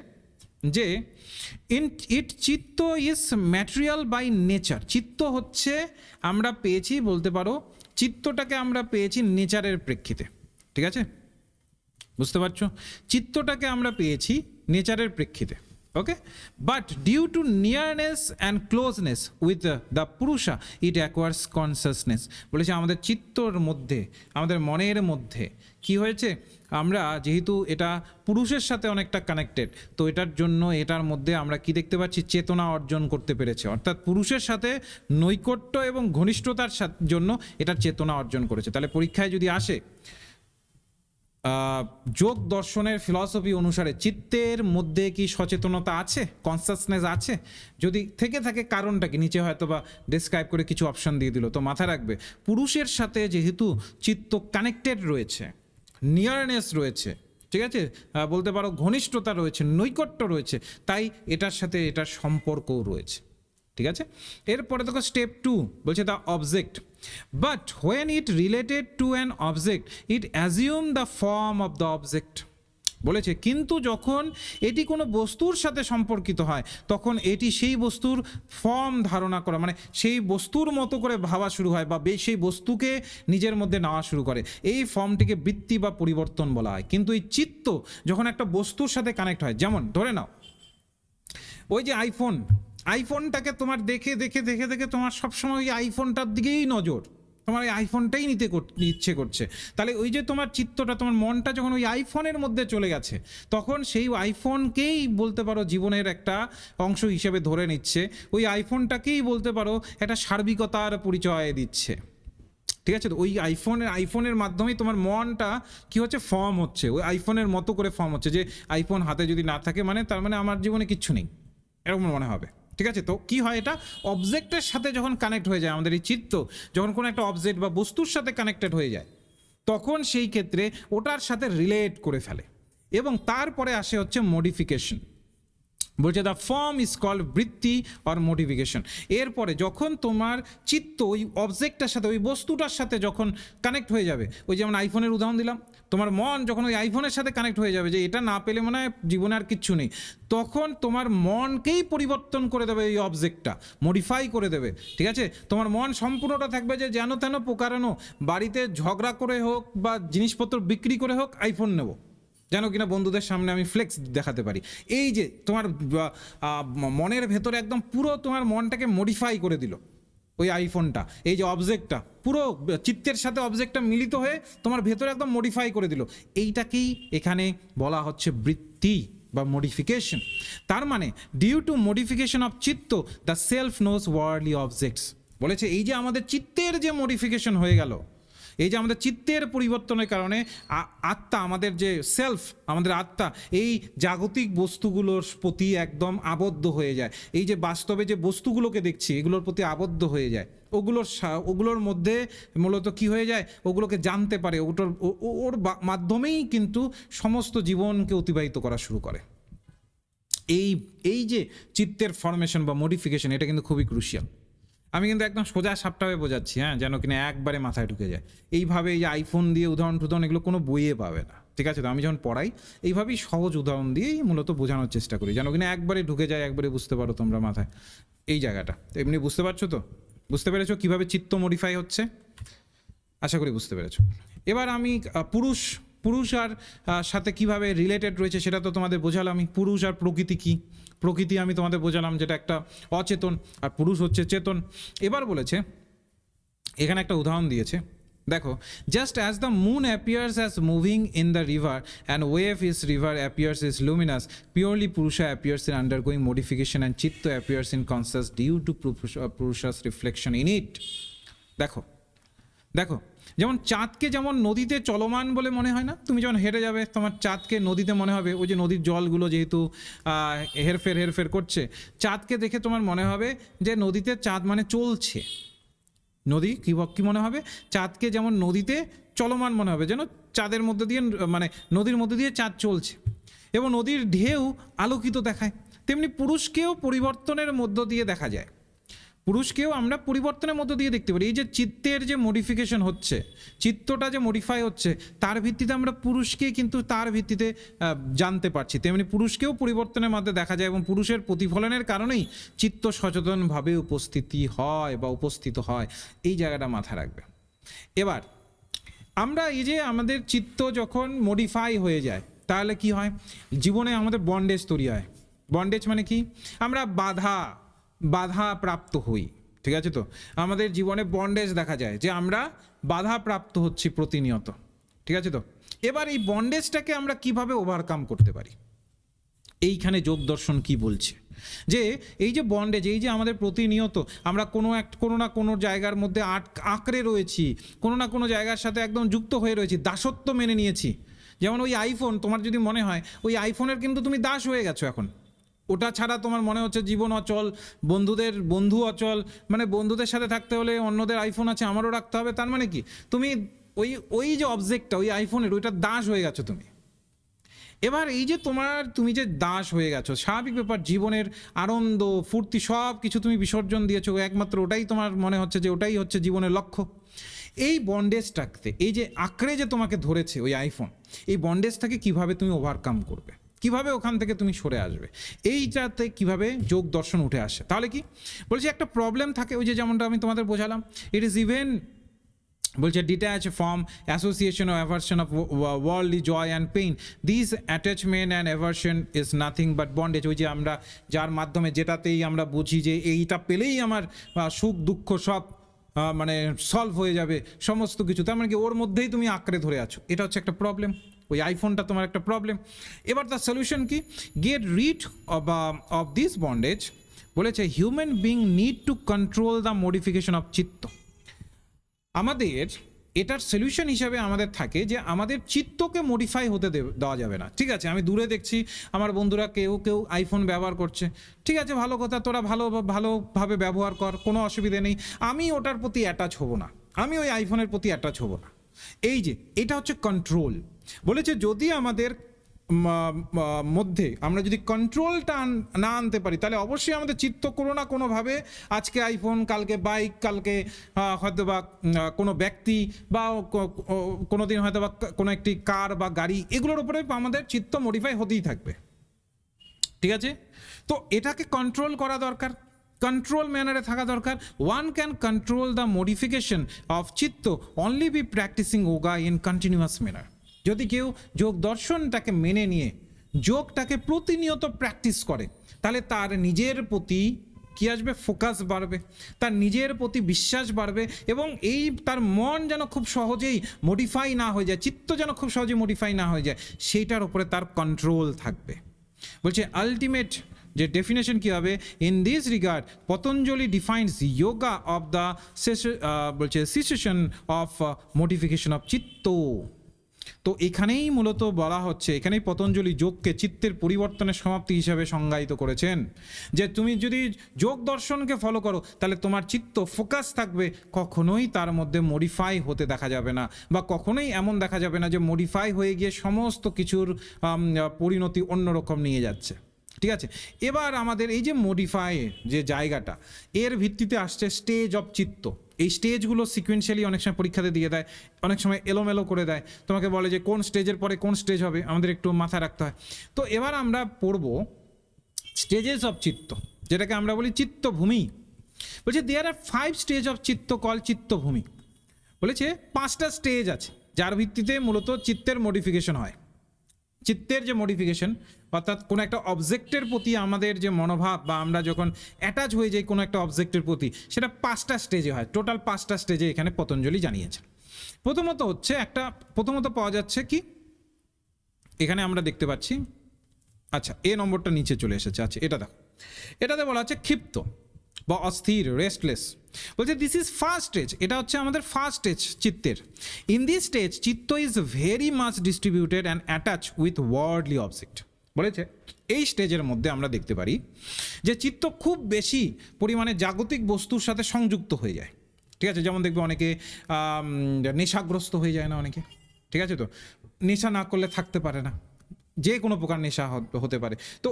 যে চিত্ত ইজ ম্যাটেরিয়াল বাই নেচার। চিত্ত হচ্ছে আমরা পেয়েছি, বলতে পারো চিত্তটাকে আমরা পেয়েছি নেচারের প্রেক্ষিতে। ঠিক আছে, বুঝতে পারছো? চিত্তটাকে আমরা পেয়েছি নেচারের প্রেক্ষিতে। Okay, but due to nearness and closeness with the Purusha it acquires consciousness. বলেছে আমাদের চিত্তর মধ্যে, আমাদের মনের মধ্যে কি হয়েছে, আমরা যেহেতু এটা পুরুষের সাথে অনেকটা কানেক্টেড, তো এটার জন্য এটার মধ্যে আমরা কি দেখতে পাচ্ছি, চেতনা অর্জন করতে পেরেছে। অর্থাৎ পুরুষের সাথে নৈকট্য এবং ঘনিষ্ঠতার জন্য এটার চেতনা অর্জন করেছে। তাহলে পরীক্ষায় যদি আসে যোগ দর্শনের ফিলসফি অনুসারে চিত্তের মধ্যে কি সচেতনতা আছে, কনসাসনেস আছে? যদি থেকে থাকে কারণটা কি, নিচে হয়তো বা ডিসক্রাইব করে কিছু অপশন দিয়ে দিল। তো মাথায় রাখবে পুরুষের সাথে যেহেতু চিত্ত কানেক্টেড রয়েছে, নিয়ারনেস রয়েছে, ঠিক আছে, বলতে পারো ঘনিষ্ঠতা রয়েছে, নৈকট্য রয়েছে, তাই এটার সাথে এটার সম্পর্কও রয়েছে। ঠিক আছে, এরপরে দেখো স্টেপ 2 বলছে the object, but when it related to an object it assume the form of the object. বলেছে কিন্তু যখন এটি কোনো বস্তুর সাথে সম্পর্কিত হয় তখন এটি সেই বস্তুর ফর্ম ধারণা করা, মানে সেই বস্তুর মতো করে ভাবা শুরু হয় বা সেই বস্তুকে নিজের মধ্যে নেওয়া শুরু করে, এই ফর্মটিকে বৃত্তি বা পরিবর্তন বলা হয়। কিন্তু এই চিত্ত যখন একটা বস্তুর সাথে কানেক্ট হয়, যেমন ধরে নাও ওই যে আইফোনটাকে তোমার দেখে দেখে দেখে দেখে তোমার সবসময় ওই আইফোনটার দিকেই নজর, তোমার এই আইফোনটাই নিতে ইচ্ছে করছে, তাহলে ওই যে তোমার চিত্তটা, তোমার মনটা যখন ওই আইফোনের মধ্যে চলে গেছে, তখন সেই আইফোনকেই বলতে পারো জীবনের একটা অংশ হিসেবে ধরে নিচ্ছে, ওই আইফোনটাকেই বলতে পারো একটা সার্বিকতার পরিচয় দিচ্ছে। ঠিক আছে, তো ওই আইফোনের মাধ্যমেই তোমার মনটা কি হচ্ছে, ফর্ম হচ্ছে, ওই আইফোনের মতো করে ফর্ম হচ্ছে, যে আইফোন হাতে যদি না থাকে মানে তার মানে আমার জীবনে কিচ্ছু নেই, এরকম মনে হবে। ঠিক আছে, তো কি হয়, এটা অবজেক্টের সাথে যখন কানেক্ট হয়ে যায়, আমাদের এই চিত্ত যখন কোনো একটা অবজেক্ট বা বস্তুর সাথে কানেক্টেড হয়ে যায়, তখন সেই ক্ষেত্রে ওটার সাথে রিলেট করে ফেলে এবং তারপরে আসে হচ্ছে মডিফিকেশন। বলছে দ্য ফর্ম ইজ কল্ড বৃত্তি অর মোটিফিকেশন। এরপরে যখন তোমার চিত্ত ওই অবজেক্টটার সাথে, ওই বস্তুটার সাথে যখন কানেক্ট হয়ে যাবে, ওই যেমন আইফোনের উদাহরণ দিলাম, তোমার মন যখন ওই আইফোনের সাথে কানেক্ট হয়ে যাবে যে এটা না পেলে মনে হয় জীবনে আর কিচ্ছু নেই, তখন তোমার মনকেই পরিবর্তন করে দেবে এই অবজেক্টটা, মডিফাই করে দেবে। ঠিক আছে, তোমার মন সম্পূর্ণটা থাকবে যে যেন তেন প্রকারানো বাড়িতে ঝগড়া করে হোক বা জিনিসপত্র বিক্রি করে হোক আইফোন নেব, যেন কিনা বন্ধুদের সামনে আমি ফ্লেক্স দেখাতে পারি। এই যে তোমার মনের ভেতরে একদম পুরো তোমার মনটাকে মডিফাই করে দিল ওই আইফোনটা, এই যে অবজেক্টটা পুরো চিত্তের সাথে অবজেক্টটা মিলিত হয়ে তোমার ভেতরে একদম মডিফাই করে দিল। এইটাকেই এখানে বলা হচ্ছে বৃত্তি বা মডিফিকেশন। তার মানে due to modification of chitta the self knows worldly objects. বলেছে এই যে আমাদের চিত্তের যে মডিফিকেশন হয়ে গেল, এই যে আমাদের চিত্তের পরিবর্তনের কারণে আত্মা, আমাদের যে সেলফ, আমাদের আত্মা এই জাগতিক বস্তুগুলোর প্রতি একদম আবদ্ধ হয়ে যায়। এই যে বাস্তবে যে বস্তুগুলোকে দেখছি এগুলোর প্রতি আবদ্ধ হয়ে যায়, ওগুলোর মধ্যে মূলত কি হয়ে যায়, ওগুলোকে জানতে পারে, ওর মাধ্যমেই কিন্তু সমস্ত জীবনকে অতিবাহিত করা শুরু করে। এই যে চিত্তের ফরমেশন বা মডিফিকেশন, এটা কিন্তু খুবই ক্রুশিয়াল। আমি কিন্তু একদম সোজা সাপটাভাবে বোঝাচ্ছি, হ্যাঁ, যেন কিনা একবারে মাথায় ঢুকে যায়। এইভাবে এই যে আইফোন দিয়ে উদাহরণ এগুলো কোনো বইয়ে পাবে না। ঠিক আছে, তো আমি যখন পড়াই এইভাবেই সহজ উদাহরণ দিয়েই মূলত বোঝানোর চেষ্টা করি, যেন কিনা একবারে ঢুকে যায়, একবারে বুঝতে পারো তোমরা মাথায় এই জায়গাটা। তো এমনি বুঝতে পারছো তো, বুঝতে পেরেছো কীভাবে চিত্ত মডিফাই হচ্ছে? আশা করি বুঝতে পেরেছো। এবার আমি পুরুষ আর সাথে কিভাবে রিলেটেড রয়েছে সেটা তো তোমাদের বোঝালামই। পুরুষ আর প্রকৃতি কি, প্রকৃতি আমি তোমাদের বোঝালাম যেটা একটা অচেতন, আর পুরুষ হচ্ছে চেতন। এবার বলেছে এখানে একটা উদাহরণ দিয়েছে, দেখো, just as the moon appears as moving in the river and wave is river appears is luminous, purely Purusha appears in undergoing modification and chitta appears in conscious due to Purusha's reflection in it. দেখো যেমন চাঁদকে যেমন নদীতে চলমান বলে মনে হয় না, তুমি যখন হেঁটে যাবে তোমার চাঁদকে নদীতে মনে হবে, ওই যে নদীর জলগুলো যেহেতু হেরফের করছে, চাঁদকে দেখে তোমার মনে হবে যে নদীতে চাঁদ মানে চলছে। নদী কী মনে হবে, চাঁদকে যেমন নদীতে চলমান মনে হবে, যেন চাঁদের মধ্যে দিয়ে, মানে নদীর মধ্যে দিয়ে চাঁদ চলছে এবং নদীর ঢেউ আলোকিত দেখায়। তেমনি পুরুষকেও পরিবর্তনের মধ্য দিয়ে দেখা যায়, পুরুষকেও আমরা পরিবর্তনের মধ্য দিয়ে দেখতে পারি। এই যে চিত্তের যে মডিফিকেশন হচ্ছে, চিত্তটা যে মডিফাই হচ্ছে, তার ভিত্তিতে আমরা পুরুষকে কিন্তু তার ভিত্তিতে জানতে পারছি। তেমনি পুরুষকেও পরিবর্তনের মধ্যে দেখা যায় এবং পুরুষের প্রতিফলনের কারণেই চিত্ত সচেতনভাবে উপস্থিত হয়। এই জায়গাটা মাথায় রাখবে। এবার আমরা এই যে আমাদের চিত্ত যখন মডিফাই হয়ে যায় তাহলে কি হয়, জীবনে আমাদের বন্ডেজ তৈরি হয়। বন্ডেজ মানে কি, আমরা বাধা প্রাপ্ত হই। ঠিক আছে, তো আমাদের জীবনে বন্ডেজ দেখা যায় যে আমরা বাধা প্রাপ্ত হচ্ছি প্রতিনিয়ত। ঠিক আছে, তো এবার এই বন্ডেজটাকে আমরা কিভাবে ওভারকাম করতে পারি, এইখানে যোগ দর্শন কি বলছে যে এই যে বন্ডেজ, এই যে আমাদের প্রতিনিয়ত আমরা কোনো না কোনো জায়গার মধ্যে আঁকড়ে রয়েছি, কোনো না কোনো জায়গার সাথে একদম যুক্ত হয়ে রয়েছি, দাসত্ব মেনে নিয়েছি। যেমন ওই আইফোন, তোমার যদি মনে হয় ওই আইফোনের কিন্তু তুমি দাস হয়ে গেছো এখন, ওটা ছাড়া তোমার মনে হচ্ছে জীবন অচল, বন্ধু অচল, মানে বন্ধুদের সাথে থাকতে হলে অন্যদের আইফোন আছে আমারও রাখতে হবে। তার মানে কি, তুমি ওই যে অবজেক্টটা, ওই আইফোনের, ওইটার দাস হয়ে গেছো তুমি। এবার এই যে তুমি যে দাস হয়ে গেছো, স্বাভাবিক ব্যাপার, জীবনের আনন্দ ফুর্তি সব কিছু তুমি বিসর্জন দিয়েছো, একমাত্র ওটাই তোমার মনে হচ্ছে যে ওটাই হচ্ছে জীবনের লক্ষ্য। এই বন্ডেজটাকে, এই যে আঁকড়ে যে তোমাকে ধরেছে ওই আইফোন, এই বন্ডেজটাকে কিভাবে তুমি ওভারকাম করবে, কিভাবে ওখান থেকে তুমি সরে আসবে, এইটাতে কিভাবে যোগ দর্শন উঠে আসে। তাহলে কি বলছি, একটা প্রবলেম থাকে, ওই যে যেমনটা আমি তোমাদের বোঝালাম, ইট ইজ ইভেন বলছে detach from association of aversion of worldly joy and pain, this attachment and aversion is nothing but bondage. ওই যে আমরা যার মাধ্যমে যেটাতেই আমরা বুঝি যে এইটা পেলেই আমার সুখ দুঃখ সব মানে সলভ হয়ে যাবে সমস্ত কিছু, তার মানে কি ওর মধ্যেই তুমি আঁকড়ে ধরে আছো। এটা হচ্ছে একটা প্রবলেম, ওই আইফোনটা তোমার একটা প্রবলেম। এবার তার সলিউশন কি, get rid of this bondage. বলেছে human being need to control the modification of chitta. আমাদের এটার সলিউশন হিসাবে আমাদের থাকে যে আমাদের চিত্তকে মডিফাই হতে দেওয়া যাবে না। ঠিক আছে, আমি দূরে দেখছি আমার বন্ধুরা কেউ আইফোন ব্যবহার করছে, ঠিক আছে, ভালো কথা, তোরা ভালোভাবে ব্যবহার কর, কোনো অসুবিধে নেই, আমি ওটার প্রতি অ্যাটাচ হব না, আমি ওই আইফোনের প্রতি অ্যাটাচ হব না। এই যে এটা হচ্ছে কন্ট্রোল। বলেছে যদি আমাদের মধ্যে আমরা যদি কন্ট্রোলটা না আনতে পারি, তাহলে অবশ্যই আমাদের চিত্ত কোনো না কোনোভাবে, আজকে আইফোন, কালকে বাইক, কালকে হয়তো বা কোনো ব্যক্তি, বা কোনো দিন হয়তো বা কোনো একটি কার বা গাড়ি, এগুলোর উপরে আমাদের চিত্ত মডিফাই হতেই থাকবে। ঠিক আছে, তো এটাকে কন্ট্রোল করা দরকার, কন্ট্রোল ম্যানারে থাকা দরকার। One can control the modification of chitta only by practising yoga in continuous manner. যদি কেউ যোগ দর্শনটাকে মেনে নিয়ে যোগটাকে প্রতিনিয়ত প্র্যাকটিস করে, তাহলে তার নিজের প্রতি কি আসবে, ফোকাস বাড়বে, তার নিজের প্রতি বিশ্বাস বাড়বে, এবং এই তার মন যেন খুব সহজেই মডিফাই না হয়ে যায়, চিত্ত যেন খুব সহজেই মডিফাই না হয়ে যায়, সেইটার উপরে তার কন্ট্রোল থাকবে। বলছে আলটিমেট যে ডেফিনেশন কী হবে, in this regard Patanjali defines yoga of the বলছে সিচুয়েশন অফ মডিফিকেশন অফ চিত্ত। তো এখানেই মূলত বলা হচ্ছে, এখানেই পতঞ্জলি যোগকে চিত্তের পরিবর্তনের সমাপ্তি হিসাবে সংজ্ঞায়িত করেছেন, যে তুমি যদি যোগ দর্শনকে ফলো করো, তাহলে তোমার চিত্ত ফোকাস থাকবে, কখনোই তার মধ্যে মডিফাই হতে দেখা যাবে না, বা কখনোই এমন দেখা যাবে না যে মডিফাই হয়ে গিয়ে সমস্ত কিছুর পরিণতি অন্যরকম নিয়ে যাচ্ছে। ঠিক আছে, এবার আমাদের এই যে মডিফাই যে জায়গাটা, এর ভিত্তিতে আসছে স্টেজ অফ চিত্ত। এই স্টেজগুলো সিকুয়েন্সিয়ালি অনেক সময় পরীক্ষাতে দিয়ে দেয়, অনেক সময় এলোমেলো করে দেয়, তোমাকে বলে যে কোন স্টেজের পরে কোন স্টেজ হবে, আমাদের একটু মাথায় রাখতে হয়। তো এবার আমরা পড়ব স্টেজেস অফ চিত্ত, যেটাকে আমরা বলি চিত্তভূমি। বলছে দেয়ার আর 5 স্টেজ অফ চিত্ত কল চিত্তভূমি। বলেছে 5টা স্টেজ আছে যার ভিত্তিতে মূলত চিত্তের মডিফিকেশন হয়। চিত্তের যে মডিফিকেশন, অর্থাৎ কোনো একটা অবজেক্টের প্রতি আমাদের যে মনোভাব, বা আমরা যখন অ্যাটাচ হয়ে যাই কোনো একটা অবজেক্টের প্রতি, সেটা 5টা স্টেজে হয়। টোটাল 5টা স্টেজে এখানে পতঞ্জলি জানিয়েছে। প্রথমত পাওয়া যাচ্ছে কি, এখানে আমরা দেখতে পাচ্ছি, আচ্ছা এ নম্বরটা নিচে চলে এসেছে, আচ্ছা এটা দেখো, এটাতে বলা হচ্ছে ক্ষিপ্ত বা অস্থির, রেস্টলেস। বলছে দিস ইজ ফার্স্ট স্টেজ, এটা হচ্ছে আমাদের ফার্স্ট স্টেজ চিত্তের। In this stage chitta is very much distributed and attach with worldly object. বলেছে এই স্টেজের মধ্যে আমরা দেখতে পারি যে চিত্ত খুব বেশি পরিমাণে জাগতিক বস্তুর সাথে সংযুক্ত হয়ে যায়। ঠিক আছে, যেমন দেখবে অনেকে নেশাগ্রস্ত হয়ে যায় না অনেকে, ঠিক আছে, তো নেশা না করলে থাকতে পারে না, যে কোনো প্রকার নেশা হতে পারে। তো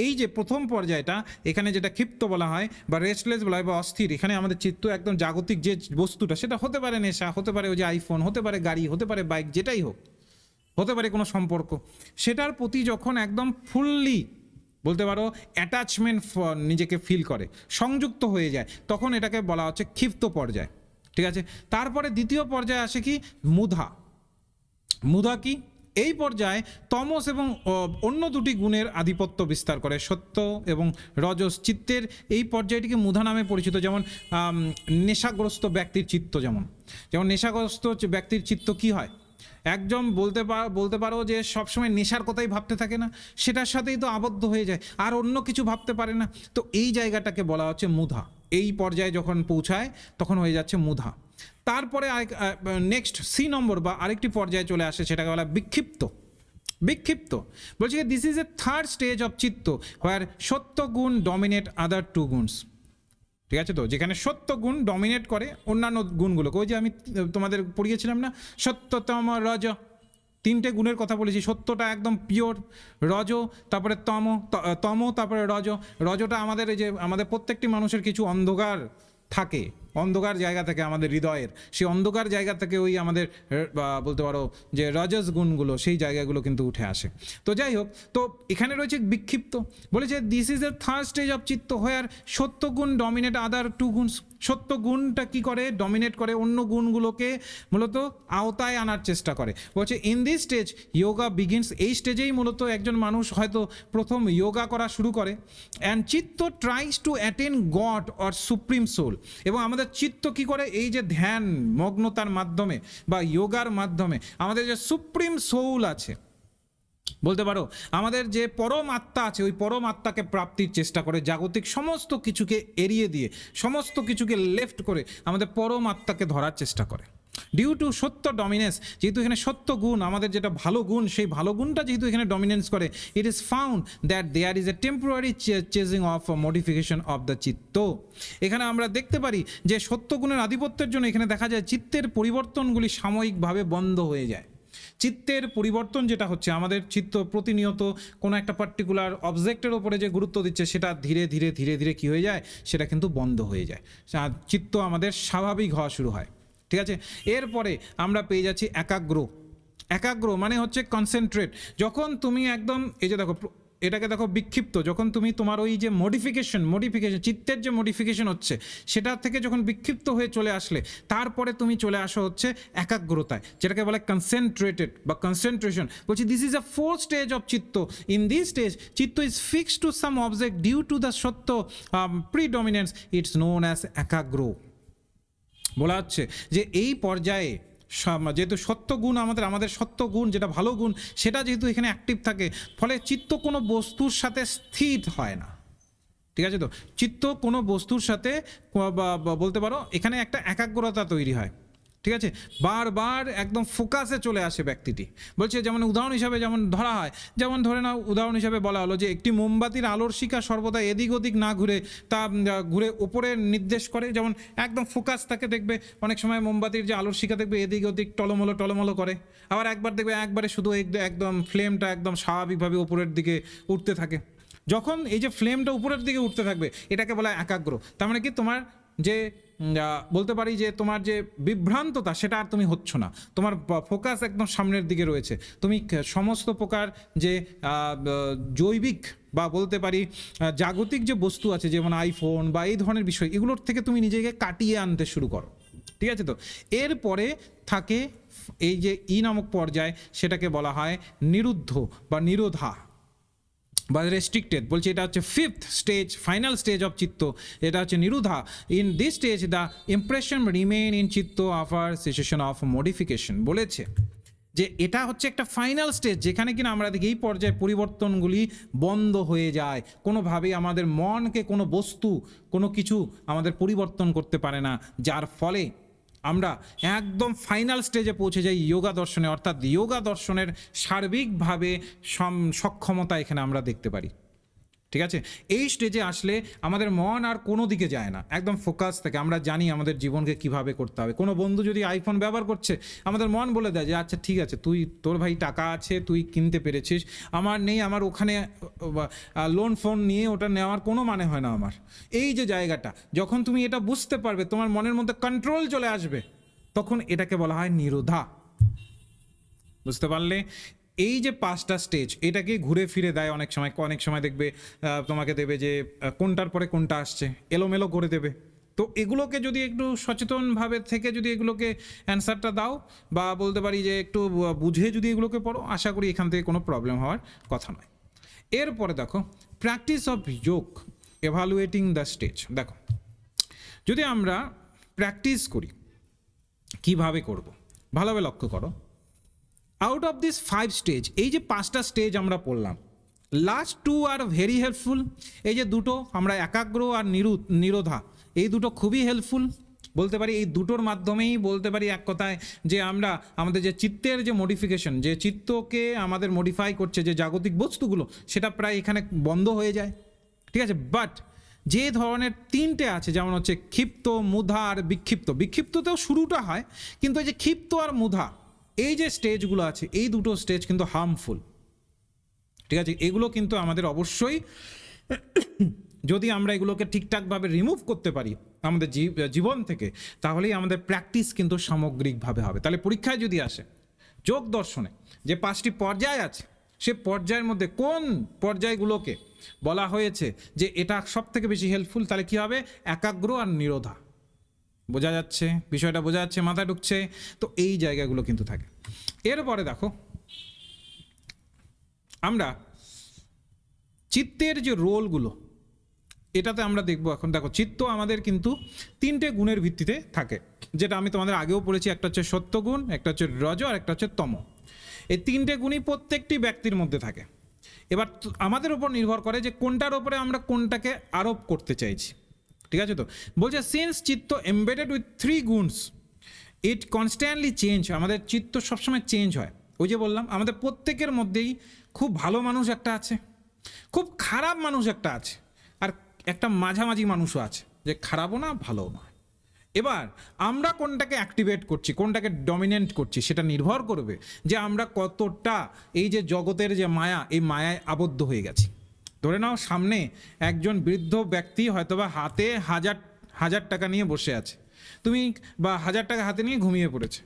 এই যে প্রথম পর্যায়টা, এখানে যেটা ক্ষিপ্ত বলা হয় বা রেস্টলেস বলা হয় বা অস্থির, এখানে আমাদের চিত্ত একদম জাগতিক যে বস্তুটা, সেটা হতে পারে নেশা, হতে পারে ওই যে আইফোন, হতে পারে গাড়ি, হতে পারে বাইক, যেটাই হোক, হতে পারে কোনো সম্পর্ক, সেটার প্রতি যখন একদম ফুললি বলতে পারো অ্যাটাচমেন্ট নিজেকে ফিল করে, সংযুক্ত হয়ে যায়, তখন এটাকে বলা হচ্ছে ক্ষিপ্ত পর্যায়। ঠিক আছে, তারপরে দ্বিতীয় পর্যায়ে আসে কি, মুধা। মুধা কি, এই পর্যায়ে তমস এবং অন্য দুটি গুণের আধিপত্য বিস্তার করে, সত্য এবং রজস। চিত্তের এই পর্যায়টিকে মুধা নামে পরিচিত। যেমন নেশাগ্রস্ত ব্যক্তির চিত্ত, যেমন নেশাগ্রস্ত ব্যক্তির চিত্ত কি হয়, একদম বলতে পারো যে সবসময় নেশার কথাই ভাবতে থাকে না, সেটার সাথেই তো আবদ্ধ হয়ে যায়, আর অন্য কিছু ভাবতে পারে না। তো এই জায়গাটাকে বলা হচ্ছে মুধা। এই পর্যায়ে যখন পৌঁছায় তখন হয়ে যাচ্ছে মুধা। তারপরে নেক্সট সি নম্বর বা আরেকটি পর্যায়ে চলে আসে, সেটাকে বলা বিক্ষিপ্ত। বলছি this is a third stage of চিত্ত হোয়ার সত্য গুণ ডমিনেট আদার 2 গুণস। ঠিক আছে, তো যেখানে সত্য গুণ ডমিনেট করে অন্যান্য গুণগুলোকে, ওই যে আমি তোমাদের পড়িয়েছিলাম না, সত্যতম রজ, 3টে গুণের কথা বলেছি। সত্যটা একদম পিওর, রজ, তারপরে তম, তারপরে রজটা আমাদের এই যে আমাদের প্রত্যেকটি মানুষের কিছু অন্ধকার থাকে, অন্ধকার জায়গা থেকে আমাদের হৃদয়ের, সেই অন্ধকার জায়গা থেকে ওই আমাদের বলতে পারো যে রজস গুণগুলো, সেই জায়গাগুলো কিন্তু উঠে আসে। তো যাই হোক, তো এখানে রয়েছে বিক্ষিপ্ত। বলেছে this is a third stage of চিত্ত হোয়ার সত্য গুণ ডমিনেট আদার 2 গুণস। সত্য গুণটা কি করে, ডমিনেট করে, অন্য গুণগুলোকে মূলত আওতায় আনার চেষ্টা করে। বলছে in this stage yoga begins. এই স্টেজেই মূলত একজন মানুষ হয়তো প্রথম যোগা করা শুরু করে। And chitta tries to attain God or supreme soul. এবং আমাদের চিত্ত কি করে, এই যে ধ্যান মগ্নতার মাধ্যমে বা যোগার মাধ্যমে আমাদের যে সুপ্রিম সোল আছে, বলতে পারো আমাদের যে পরম আত্মা আছে, ওই পরম আত্মাকে প্রাপ্তির চেষ্টা করে, জাগতিক সমস্ত কিছুকে এড়িয়ে দিয়ে, সমস্ত কিছুকে লেফট করে আমাদের পরম আত্মাকে ধরার চেষ্টা করে। ডিউ টু সত্য ডমিনেন্স, যেহেতু এখানে সত্য গুণ, আমাদের যেটা ভালো গুণ, সেই ভালো গুণটা যেহেতু এখানে ডমিনেন্স করে, it is found that there is a temporary ceasing of modification of the chitta. এখানে আমরা দেখতে পারি যে সত্য গুণের আধিপত্যের জন্য এখানে দেখা যায় চিত্তের পরিবর্তনগুলি সাময়িকভাবে বন্ধ হয়ে যায়। চিত্তের পরিবর্তন যেটা হচ্ছে, আমাদের চিত্ত প্রতিনিয়ত কোনো একটা পার্টিকুলার অবজেক্টের ওপরে যে গুরুত্ব দিচ্ছে সেটা ধীরে ধীরে ধীরে ধীরে কী হয়ে যায়, সেটা কিন্তু বন্ধ হয়ে যায়, চিত্ত আমাদের স্বাভাবিক হওয়া শুরু হয়। ঠিক আছে, এরপরে আমরা পেয়ে যাচ্ছি একাগ্র। একাগ্র মানে হচ্ছে কনসেন্ট্রেট। যখন তুমি একদম, এই যে দেখো এটাকে দেখো বিক্ষিপ্ত, যখন তুমি তোমার ওই যে মডিফিকেশন চিত্তের যে মডিফিকেশন হচ্ছে সেটা থেকে যখন বিক্ষিপ্ত হয়ে চলে আসলে তারপরে তুমি চলে আসো হচ্ছে একাগ্রতায়, যেটাকে বলে কনসেন্ট্রেটেড বা কনসেন্ট্রেশন। বলছি this is a fourth stage of chitta. In this stage chitta is fixed to some object due to the satya predominance, it's known as একাগ্র। বলা হচ্ছে যে এই পর্যায়ে যেহেতু সত্যগুণ আমাদের সত্যগুণ যেটা ভালো গুণ সেটা যেহেতু এখানে অ্যাক্টিভ থাকে, ফলে চিত্ত কোনো বস্তুর সাথে স্থির হয় না। ঠিক আছে, তো চিত্ত কোনো বস্তুর সাথে বলতে পারো এখানে একটা একাগ্রতা তৈরি হয়। ঠিক আছে, বারবার একদম ফোকাসে চলে আসে ব্যক্তিটি। বলছে যেমন উদাহরণ হিসাবে যেমন ধরা হয়, যেমন ধরে নাও উদাহরণ হিসাবে বলা হলো যে একটি মোমবাতির আলোর শিখা সর্বদা এদিক ওদিক না ঘুরে তা ঘুরে ওপরে নির্দেশ করে, যেমন একদম ফোকাস থাকে। দেখবে অনেক সময় মোমবাতির যে আলোর শিখা দেখবে এদিক ওদিক টলমলো করে, আবার একবার দেখবে একবারে শুধু একদম ফ্লেমটা একদম স্বাভাবিকভাবে উপরের দিকে উঠতে থাকে। যখন এই যে ফ্লেমটা উপরের দিকে উঠতে থাকবে এটাকে বলা একাগ্র। তার মানে কি তোমার যে বলতে পারি যে তোমার যে বিভ্রান্ততা সেটা আর তুমি হচ্ছ না, তোমার ফোকাস একদম সামনের দিকে রয়েছে। তুমি সমস্ত প্রকার যে জৈবিক বা বলতে পারি জাগতিক যে বস্তু আছে যেমন আইফোন বা এই ধরনের বিষয়, এগুলোর থেকে তুমি নিজেকে কাটিয়ে আনতে শুরু করো। ঠিক আছে, তো এরপরে থাকে এই যে নামক পর্যায়, সেটাকে বলা হয় নিরুদ্ধ বা নিরোধা বা রেস্ট্রিক্টেড। বলছে এটা হচ্ছে fifth stage, final stage of chitta, এটা হচ্ছে niruddha. In this stage the impression remain in chitta after cessation of modification. বলেছে যে এটা হচ্ছে একটা ফাইনাল স্টেজ যেখানে কিনা আমরা দেখি এই পর্যায়ে পরিবর্তনগুলি বন্ধ হয়ে যায়, কোনোভাবেই আমাদের মনকে কোনো বস্তু কোনো কিছু আমাদের পরিবর্তন করতে পারে না, যার ফলে আমরা একদম ফাইনাল স্টেজে পৌঁছে যাই যোগা দর্শনে। অর্থাৎ যোগা দর্শনের সার্বিকভাবে সক্ষমতা এখানে আমরা দেখতে পারি। ঠিক আছে, এই স্টেজে আসলে আমাদের মন আর কোনো দিকে যায় না, একদম ফোকাস থাকে। আমরা জানি আমাদের জীবনকে কিভাবে করতে হবে। কোনো বন্ধু যদি আইফোন ব্যবহার করছে, আমাদের মন বলে দেয় যে আচ্ছা ঠিক আছে, তোর ভাই টাকা আছে, তুই কিনতে পেরেছিস, আমার নেই, আমার ওখানে লোন ফোন নিয়ে ওটা নেওয়ার কোনো মানে হয় না আমার। এই যে জায়গাটা, যখন তুমি এটা বুঝতে পারবে, তোমার মনের মধ্যে কন্ট্রোল চলে আসবে, তখন এটাকে বলা হয় নিরোধা। বুঝতে পারলে? এই যে পাঁচটা স্টেজ এটাকে ঘুরে ফিরে দেয় অনেক সময় দেখবে তোমাকে দেবে যে কোনটার পরে কোনটা আসছে, এলোমেলো করে দেবে। তো এগুলোকে যদি একটু সচেতনভাবে থেকে যদি এগুলোকে অ্যান্সারটা দাও বা বলতে পারি যে একটু বুঝে যদি এগুলোকে পড়ো, আশা করি এখান থেকে কোনো প্রবলেম হওয়ার কথা নয়। এরপরে দেখো প্র্যাকটিস অফ যোগ এভালুয়েটিং দ্য স্টেজ। দেখো যদি আমরা প্র্যাকটিস করি, কিভাবে করব ভালোভাবে লক্ষ্য করো। আউট অফ দিস 5 স্টেজ, এই যে 5টা স্টেজ আমরা পড়লাম, লাস্ট 2 আর ভেরি হেল্পফুল। এই যে দুটো আমরা একাগ্র আর নিরোধা, এই দুটো খুবই হেল্পফুল। বলতে পারি এই দুটোর মাধ্যমেই বলতে পারি এক কথায় যে আমরা আমাদের যে চিত্তের যে মডিফিকেশন, যে চিত্তকে আমাদের মডিফাই করছে যে জাগতিক বস্তুগুলো, সেটা প্রায় এখানে বন্ধ হয়ে যায়। ঠিক আছে, বাট যে ধরনের 3টে আছে, যেমন হচ্ছে ক্ষিপ্ত, মুধা আর বিক্ষিপ্ত। বিক্ষিপ্ততেও শুরুটা হয়, কিন্তু এই যে ক্ষিপ্ত আর মুধা এই যে স্টেজগুলো আছে, এই দুটো স্টেজ কিন্তু হার্মফুল। ঠিক আছে, এগুলো কিন্তু আমাদের অবশ্যই যদি আমরা এগুলোকে ঠিকঠাকভাবে রিমুভ করতে পারি আমাদের জীবন থেকে, তাহলেই আমাদের প্র্যাকটিস কিন্তু সামগ্রিকভাবে হবে। তাহলে পরীক্ষায় যদি আসে যোগ দর্শনে যে 5টি পর্যায় আছে, সে পর্যায়ের মধ্যে কোন পর্যায়গুলোকে বলা হয়েছে যে এটা সব থেকে বেশি হেল্পফুল, তাহলে কি হবে? একাগ্র আর নিরোধা। বোঝা যাচ্ছে বিষয়টা? বোঝা যাচ্ছে? মাথায় ঢুকছে? তো এই জায়গাগুলো কিন্তু থাকে। এরপরে দেখো আমরা চিত্তের যে রোলগুলো, এটাতে আমরা দেখবো এখন। দেখো চিত্ত আমাদের কিন্তু 3টে গুণের ভিত্তিতে থাকে, যেটা আমি তোমাদের আগেও পড়েছি। একটা হচ্ছে সত্যগুণ, একটা হচ্ছে রজ আর একটা হচ্ছে তম। এই 3টে গুণই প্রত্যেকটি ব্যক্তির মধ্যে থাকে। এবার আমাদের উপর নির্ভর করে যে কোনটার ওপরে আমরা কোনটাকে আরোপ করতে চাইছি। ঠিক আছে, তো বলছে since chitta embedded with 3 gunas it constantly change. আমাদের চিত্ত সবসময় চেঞ্জ হয়। ওই যে বললাম আমাদের প্রত্যেকের মধ্যেই খুব ভালো মানুষ একটা আছে, খুব খারাপ মানুষ একটা আছে, আর একটা মাঝামাঝি মানুষও আছে, যে খারাপও না ভালোও না। এবার আমরা কোনটাকে অ্যাক্টিভেট করছি, কোনটাকে ডমিনেন্ট করছি, সেটা নির্ভর করবে যে আমরা কতটা এই যে জগতের যে মায়া, এই মায়ায় আবদ্ধ হয়ে গেছি। ধরে নাও সামনে একজন বৃদ্ধ ব্যক্তি হয়তোবা হাতে হাজার টাকা নিয়ে বসে আছে, তুমি বা 1000 টাকা হাতে নিয়ে ঘুমিয়ে পড়েছে।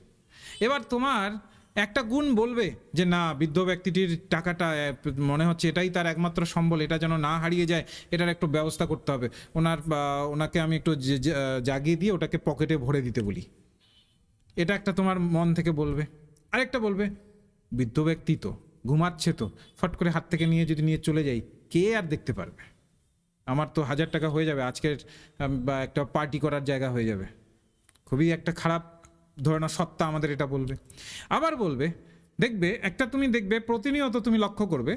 এবার তোমার একটা গুণ বলবে যে না, বৃদ্ধ ব্যক্তিটির টাকাটা মনে হচ্ছে এটাই তার একমাত্র সম্বল, এটা যেন না হারিয়ে যায়, এটার একটু ব্যবস্থা করতে হবে, ওনাকে আমি একটু জাগিয়ে দিয়ে ওটাকে পকেটে ভরে দিতে বলি। এটা একটা তোমার মন থেকে বলবে। আরেকটা বলবে বৃদ্ধ ব্যক্তি তো ঘুমাচ্ছে, তো ফট করে হাত থেকে যদি নিয়ে চলে যাই, কে আর দেখতে পারবে, আমার তো 1000 টাকা হয়ে যাবে আজকের, বা একটা পার্টি করার জায়গা হয়ে যাবে। খুবই একটা খারাপ ধরনের সত্তা আমাদের এটা বলবে। আবার বলবে, তুমি দেখবে প্রতিনিয়ত তুমি লক্ষ্য করবে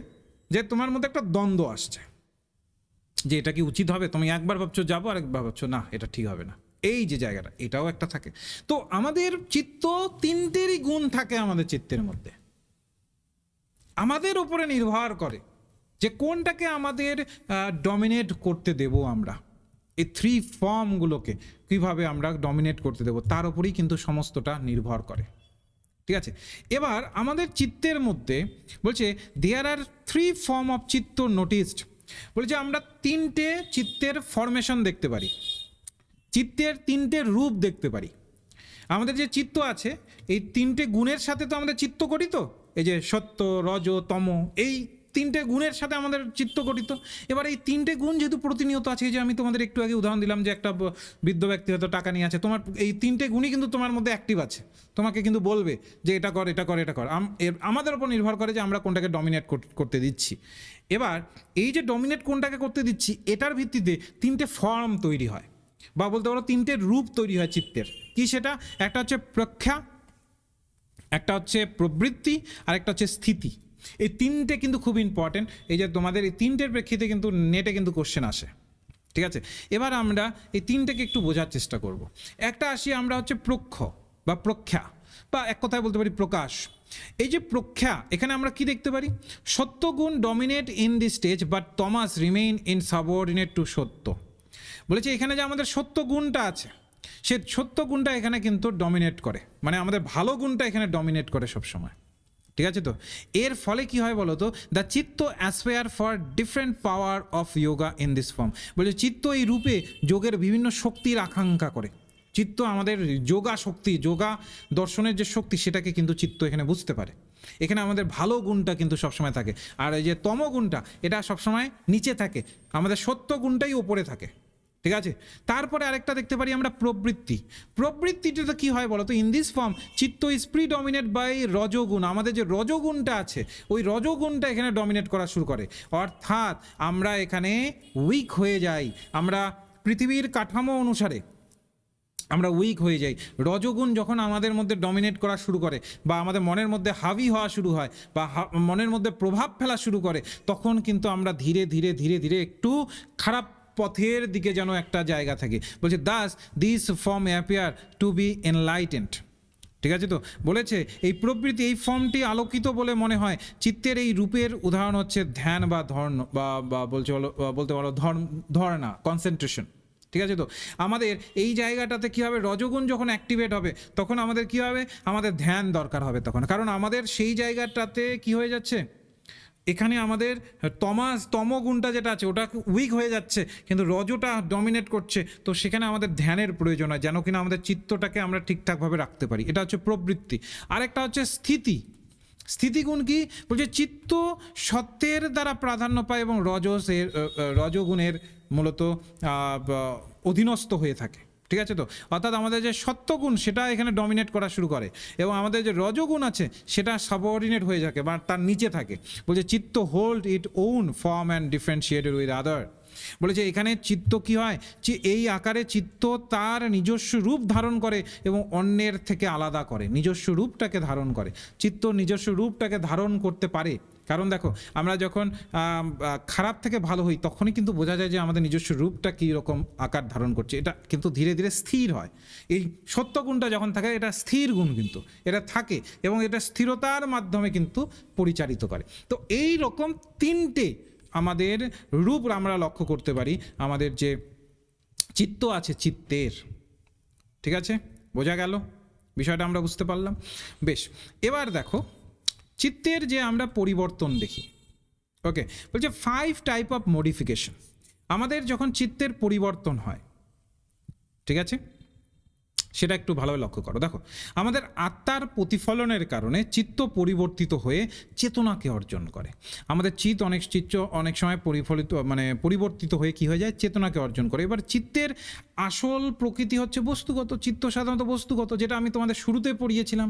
যে তোমার মধ্যে একটা দ্বন্দ্ব আসছে, যে এটা কি উচিত হবে, তুমি একবার ভাবছো যাবো, আর একবার ভাবছো না এটা ঠিক হবে না, এই যে জায়গাটা, এটাও একটা থাকে। তো আমাদের চিত্ত, তিনটেরই গুণ থাকে আমাদের চিত্তের মধ্যে, আমাদের উপরে নির্ভর করে যে কোনটাকে আমাদের ডমিনেট করতে দেব আমরা। এই 3 ফর্মগুলোকে কীভাবে আমরা ডমিনেট করতে দেবো তার উপরেই কিন্তু সমস্তটা নির্ভর করে, ঠিক আছে। এবার আমাদের চিত্তের মধ্যে বলছে দেয়ার আর 3 ফর্ম অফ চিত্ত নোটিসড, বলছে আমরা 3টে চিত্তের ফরমেশন দেখতে পারি, চিত্তের 3টে রূপ দেখতে পারি। আমাদের যে চিত্ত আছে, এই 3টে গুণের সাথে তো আমাদের চিত্ত গঠিত, এই যে সত্য, রজ, তম, এই 3টে গুণের সাথে আমাদের চিত্ত গঠিত। এবার এই 3টে গুণ যেহেতু প্রতিনিয়ত আছে, যে আমি তোমাদের একটু আগে উদাহরণ দিলাম যে একটা বৃদ্ধ ব্যক্তি হয়তো টাকা নিয়ে আছে, তোমার এই 3টে গুণই কিন্তু তোমার মধ্যে অ্যাক্টিভ আছে, তোমাকে কিন্তু বলবে যে এটা কর, এটা কর, এটা কর। আমাদের উপর নির্ভর করে যে আমরা কোনটাকে ডমিনেট করতে দিচ্ছি। এবার এই যে ডমিনেট কোনটাকে করতে দিচ্ছি, এটার ভিত্তিতে 3টে ফর্ম তৈরি হয়, বা বলতে পারো 3টে রূপ তৈরি হয় চিত্তের। কি সেটা? একটা হচ্ছে প্রখ্যা, একটা হচ্ছে প্রবৃত্তি, আর একটা হচ্ছে স্থিতি। এই 3টে কিন্তু খুব ইম্পর্টেন্ট, এই যে তোমাদের এই 3টের প্রেক্ষিতে কিন্তু নেটে কিন্তু কোশ্চেন আসে, ঠিক আছে। এবার আমরা এই 3টেকে একটু বোঝার চেষ্টা করব। একটা আসি আমরা হচ্ছে প্রখ্য বা প্রখ্যা, বা এক কথায় বলতে পারি প্রকাশ। এই যে প্রখ্যা, এখানে আমরা কি দেখতে পারি? Sattvaguna dominate in the stage but tamas remain in subordinate to sattva. বলেছে এখানে যে আমাদের সত্য গুণটা আছে, সে সত্য গুণটা এখানে কিন্তু ডমিনেট করে, মানে আমাদের ভালো গুণটা এখানে ডমিনেট করে সবসময়, ঠিক আছে। তো এর ফলে কি হয় বলো তো? দ্য চিত্ত aspire for different power of yoga in this form. বলছে চিত্ত এই রূপে যোগের বিভিন্ন শক্তির আকাঙ্ক্ষা করে। চিত্ত আমাদের যোগা শক্তি, যোগা দর্শনের যে শক্তি, সেটাকে কিন্তু চিত্ত এখানে বুঝতে পারে। এখানে আমাদের ভালো গুণটা কিন্তু সবসময় থাকে, আর এই যে তম গুণটা, এটা সবসময় নিচে থাকে, আমাদের সত্য গুণটাই ওপরে থাকে, ঠিক আছে। তারপরে আরেকটা দেখতে পারি আমরা প্রবৃত্তি। প্রবৃত্তিটা কি হয় বলো তো? ইন দিস ফর্ম চিত্ত ইজ প্রিডমিনেট বাই রজগুণ। আমাদের যে রজগুণটা আছে, ওই রজগুণটা এখানে ডমিনেট করা শুরু করে, অর্থাৎ আমরা এখানে উইক হয়ে যাই, আমরা পৃথিবীর কাঠামো অনুসারে আমরা উইক হয়ে যাই। রজগুণ যখন আমাদের মধ্যে ডমিনেট করা শুরু করে, বা আমাদের মনের মধ্যে হাবি হওয়া শুরু হয়, বা মনের মধ্যে প্রভাব ফেলা শুরু করে, তখন কিন্তু আমরা ধীরে ধীরে ধীরে ধীরে একটু খারাপ পথের দিকে যেন একটা জায়গা থাকে। বলছে thus this form appear to be enlightened, ঠিক আছে। তো বলেছে এই প্রবৃত্তি, এই ফর্মটি আলোকিত বলে মনে হয়। চিত্তের এই রূপের উদাহরণ হচ্ছে ধ্যান বা ধর্ম, বা বলতে বলো ধর্ণা, কনসেন্ট্রেশন, ঠিক আছে। তো আমাদের এই জায়গাটাতে কী হবে? রজগুণ যখন অ্যাক্টিভেট হবে, তখন আমাদের কী হবে? আমাদের ধ্যান দরকার হবে তখন, কারণ আমাদের সেই জায়গাটাতে কি হয়ে যাচ্ছে, এখানে আমাদের তম গুণটা যেটা আছে ওটা উইক হয়ে যাচ্ছে, কিন্তু রজটা ডমিনেট করছে। তো সেখানে আমাদের ধ্যানের প্রয়োজন হয়, যেন কিনা আমাদের চিত্তটাকে আমরা ঠিকঠাকভাবে রাখতে পারি। এটা হচ্ছে প্রবৃত্তি। আরেকটা হচ্ছে স্থিতি। স্থিতিগুণ কি? বলছে চিত্ত সত্যের দ্বারা প্রাধান্য পায় এবং রজগুণের মূলত অধীনস্থ হয়ে থাকে, ঠিক আছে। তো অর্থাৎ আমাদের যে সত্যগুণ, সেটা এখানে ডমিনেট করা শুরু করে, এবং আমাদের যে রজগুণ আছে সেটা সাবঅর্ডিনেট হয়ে থাকে বা তার নিচে থাকে। বলছে chitta hold it own form and differentiated with other. বলেছে এখানে চিত্ত কি হয়, যে এই আকারে চিত্ত তার নিজস্ব রূপ ধারণ করে এবং অন্যের থেকে আলাদা করে, নিজস্ব রূপটাকে ধারণ করে। চিত্ত নিজস্ব রূপটাকে ধারণ করতে পারে, কারণ দেখো আমরা যখন খারাপ থেকে ভালো হই, তখনই কিন্তু বোঝা যায় যে আমাদের নিজস্ব রূপটা কী রকম আকার ধারণ করছে। এটা কিন্তু ধীরে ধীরে স্থির হয়। এই সত্য গুণটা যখন থাকে, এটা স্থির গুণ, কিন্তু এটা থাকে এবং এটা স্থিরতার মাধ্যমে কিন্তু পরিচালিত করে। তো এই রকম 3টে আমাদের রূপ আমরা লক্ষ্য করতে পারি আমাদের যে চিত্ত আছে, চিত্তের। ঠিক আছে, বোঝা গেল বিষয়টা, আমরা বুঝতে পারলাম। বেশ, এবার দেখো চিত্তের যে আমরা পরিবর্তন দেখি। ওকে, বলছে 5 টাইপ অফ মডিফিকেশন। আমাদের যখন চিত্তের পরিবর্তন হয়, ঠিক আছে, সেটা একটু ভালোভাবে লক্ষ্য করো। দেখো, আমাদের আত্মার প্রতিফলনের কারণে চিত্ত পরিবর্তিত হয়ে চেতনাকে অর্জন করে। আমাদের চিত্ত অনেক সময় পরিবর্তিত হয়ে কি হয়ে যায়, চেতনাকে অর্জন করে। এবার চিত্তের আসল প্রকৃতি হচ্ছে বস্তুগত। চিত্ত সাধারণত বস্তুগত, যেটা আমি তোমাদের শুরুতে পড়িয়েছিলাম।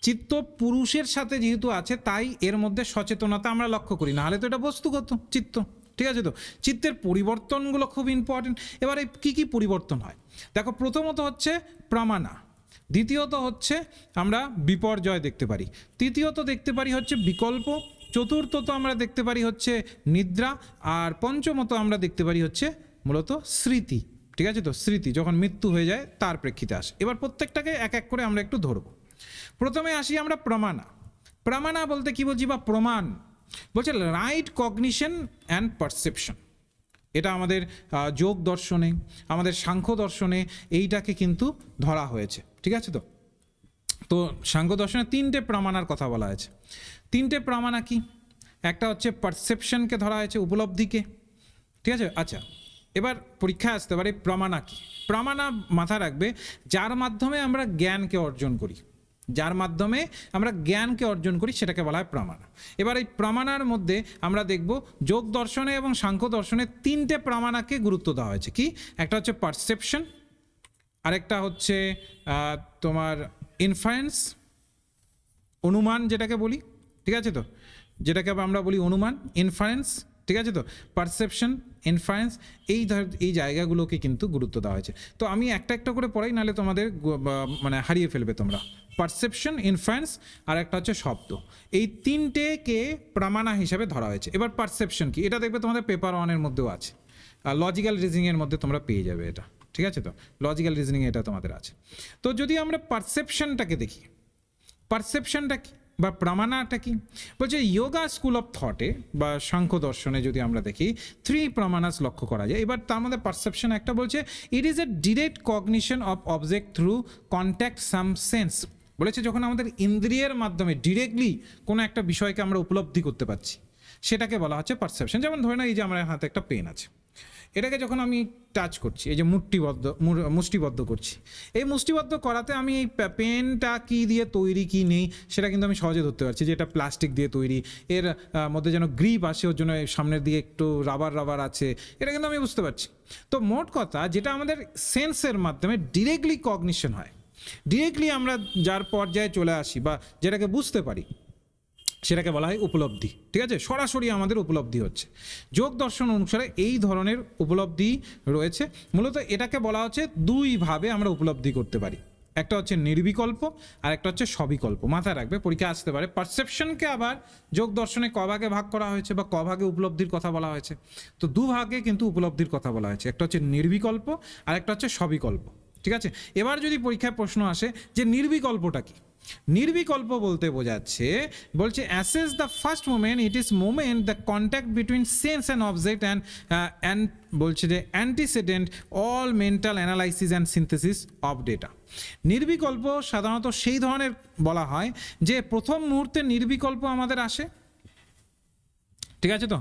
চিত্ত পুরুষের সাথে যেহেতু আছে, তাই এর মধ্যে সচেতনতা আমরা লক্ষ্য করি, না হলে তো এটা বস্তুগত চিত্ত। ঠিক আছে, তো চিত্তের পরিবর্তনগুলো খুব ইম্পর্টেন্ট। এবারে কি কি পরিবর্তন হয় দেখো। প্রথমত হচ্ছে প্রামাণা, দ্বিতীয়ত হচ্ছে আমরা বিপর্যয় দেখতে পারি, তৃতীয়ত দেখতে পারি হচ্ছে বিকল্প, চতুর্থত আমরা দেখতে পারি হচ্ছে নিদ্রা, আর পঞ্চমত আমরা দেখতে পারি হচ্ছে মূলত স্মৃতি। ঠিক আছে, তো স্মৃতি যখন মৃত্যু হয়ে যায় তার প্রেক্ষিতে আসে। এবার প্রত্যেকটাকে এক এক করে আমরা একটু ধরবো। প্রথমে আসি আমরা প্রামাণা। প্রামাণা বলতে কি বলছি, বা প্রমাণ বলছে রাইট কগনিশন অ্যান্ড পারসেপশন। এটা আমাদের যোগ দর্শনে, আমাদের সাংখ্য দর্শনে এইটাকে কিন্তু ধরা হয়েছে। ঠিক আছে, তো সাংখ্য দর্শনে 3টে প্রামাণার কথা বলা হয়েছে। 3টে প্রামাণা কি, একটা হচ্ছে পারসেপশনকে ধরা হয়েছে, উপলব্ধিকে। ঠিক আছে, আচ্ছা, এবার পরীক্ষায় আসতে পারে প্রামাণা কি। প্রামাণা মাথা রাখবে যার মাধ্যমে আমরা জ্ঞানকে অর্জন করি, যার মাধ্যমে আমরা জ্ঞানকে অর্জন করি সেটাকে বলা হয় প্রামাণা। এবার এই প্রামাণার মধ্যে আমরা দেখব যোগ দর্শনে এবং সাংখ্য দর্শনে 3টে প্রামাণাকে গুরুত্ব দেওয়া হয়েছে। কি, একটা হচ্ছে পারসেপশন, আরেকটা হচ্ছে তোমার ইনফারেন্স, অনুমান যেটাকে বলি। ঠিক আছে, তো যেটাকে আমরা বলি অনুমান, ইনফারেন্স। ঠিক আছে, তো পারসেপশন, ইনফারেন্স, এই জায়গাগুলোকে কিন্তু গুরুত্ব দেওয়া হয়েছে। তো আমি একটা একটা করে পড়াই, নাহলে তোমাদের হারিয়ে ফেলবে তোমরা। পারসেপশন, ইনফারেন্স আর একটা হচ্ছে শব্দ, এই 3টেকে প্রামাণা হিসাবে ধরা হয়েছে। এবার পারসেপশন কি, এটা দেখবে তোমাদের পেপার 1-এর মধ্যেও আছে, আর লজিক্যাল রিজনিংয়ের মধ্যে তোমরা পেয়ে যাবে এটা। ঠিক আছে, তো লজিক্যাল রিজনিং এটা তোমাদের আছে। তো যদি আমরা পারসেপশনটাকে দেখি, পারসেপশনটা কি বা প্রামাণাটা কি, বলছে যোগা স্কুল অফ থটে বা সাংখ্য দর্শনে যদি আমরা দেখি 3 প্রামাণাস লক্ষ্য করা যায়। এবার তার মধ্যে পারসেপশন একটা বলছে ইট is a direct cognition of object through contact some sense. বলেছে যখন আমাদের ইন্দ্রিয়ের মাধ্যমে ডিরেক্টলি কোনো একটা বিষয়কে আমরা উপলব্ধি করতে পারছি, সেটাকে বলা হচ্ছে পারসেপশন। যেমন ধরে না, এই যে আমার হাতে একটা পেন আছে, এটাকে যখন আমি টাচ করছি, এই যে মুষ্টিবদ্ধ করছি, এই মুষ্টিবদ্ধ করাতে আমি এই পেনটা কী দিয়ে তৈরি কী নেই সেটা কিন্তু আমি সহজে ধরতে পারছি, যে এটা প্লাস্টিক দিয়ে তৈরি, এর মধ্যে যেন গ্রিপ আসে, ওর জন্য সামনের দিকে একটু রাবার আছে, এটা কিন্তু আমি বুঝতে পারছি। তো মোট কথা, যেটা আমাদের সেন্সের মাধ্যমে ডিরেক্টলি কগনিশন হয়, ডিরেক্টলি আমরা যার পর্যায়ে চলে আসি বা যেটাকে বুঝতে পারি, সেটাকে বলা হয় উপলব্ধি। ঠিক আছে, সরাসরি আমাদের উপলব্ধি হচ্ছে। যোগ দর্শন অনুসারে এই ধরনের উপলব্ধি রয়েছে। মূলত এটাকে বলা হচ্ছে 2 ভাবে আমরা উপলব্ধি করতে পারি, একটা হচ্ছে নির্বিকল্প আর একটা হচ্ছে সবিকল্প। মাথায় রাখবে, পরীক্ষা আসতে পারে। পারসেপশনকে আবার যোগ দর্শনে কভাগে ভাগ করা হয়েছে বা কভাগে উপলব্ধির কথা বলা হয়েছে। তো 2 ভাগে কিন্তু উপলব্ধির কথা বলা হয়েছে, একটা হচ্ছে নির্বিকল্প আর একটা হচ্ছে সবিকল্প। ঠিক আছে, এবার যদি পরীক্ষায় প্রশ্ন আসে যে নির্বিকল্পটা কি, নির্বিকল্প বলতে বোঝাচ্ছে, বলছে assess the first moment, it is moment the contact between sense and object and বলছে যে antecedent all mental analysis and synthesis of data. Nirvikalpa সাধারণত সেই ধরনের বলা হয় যে প্রথম মুহূর্তে নির্বিকল্প আমাদের আসে। ঠিক আছে, তো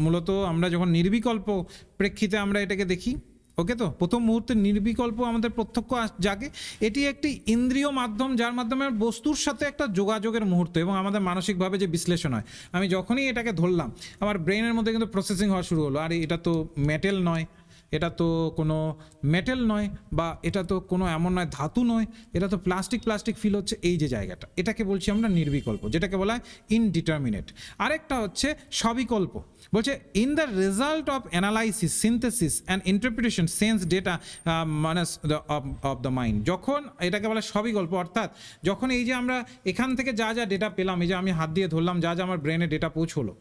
মূলত আমরা যখন নির্বিকল্প প্রেক্ষিতে আমরা এটাকে দেখি, ওকে, তো প্রথম মুহূর্তে নির্বিকল্প আমাদের প্রত্যক্ষ জাগে। এটি একটি ইন্দ্রিয় মাধ্যম যার মাধ্যমে বস্তুর সাথে একটা যোগাযোগের মুহূর্ত এবং আমাদের মানসিকভাবে যে বিশ্লেষণ হয়। আমি যখনই এটাকে ধরলাম, আমার ব্রেনের মধ্যে কিন্তু প্রসেসিং হওয়া শুরু হলো, আর এটা তো মেটেল নয়, এটা তো কোনো মেটেল নয়, বা এটা তো কোনো এমন নয় ধাতু নয়, এটা তো প্লাস্টিক ফিল হচ্ছে, এই যে জায়গাটা, এটাকে বলছি আমরা নির্বিকল্প, যেটাকে বলা হয় ইনডিটারমিনেট। আরেকটা হচ্ছে সবিকল্প, বলছে in the result of analysis, synthesis and interpretation sense data মানে অফ দ্য মাইন্ড। যখন এটাকে বলে সবিকল্প, অর্থাৎ যখন এই যে আমরা এখান থেকে যা যা ডেটা পেলাম, এই যে আমি হাত দিয়ে ধরলাম, যা যা আমার ব্রেনে ডেটা পৌঁছলো,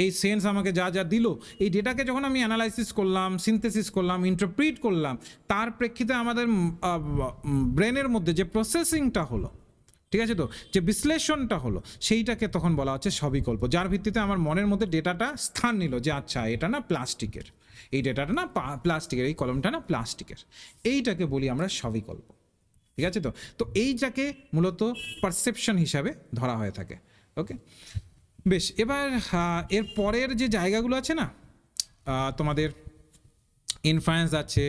এই সেন্স আমাকে যা যা দিল, এই ডেটাকে যখন আমি অ্যানালাইসিস করলাম, সিনথেসিস করলাম, ইন্টারপ্রিট করলাম, তার প্রেক্ষিতে আমাদের ব্রেনের মধ্যে যে প্রসেসিংটা হলো, ঠিক আছে? তো যে বিশ্লেষণটা হলো সেইটাকে তখন বলা হচ্ছে সবিকল্প, যার ভিত্তিতে আমার মনের মধ্যে ডেটাটা স্থান নিল যে আচ্ছা এটা না প্লাস্টিকের, এই ডেটাটা না প্লাস্টিকের, এই কলমটা না প্লাস্টিকের, এইটাকে বলি আমরা সবিকল্প। ঠিক আছে? তো তো এইটাকে মূলত পারসেপশন হিসাবে ধরা হয়ে থাকে। ওকে, বেশ। এবার এর পরের যে জায়গাগুলো আছে না, তোমাদের ইনফ্লুয়েন্স আছে,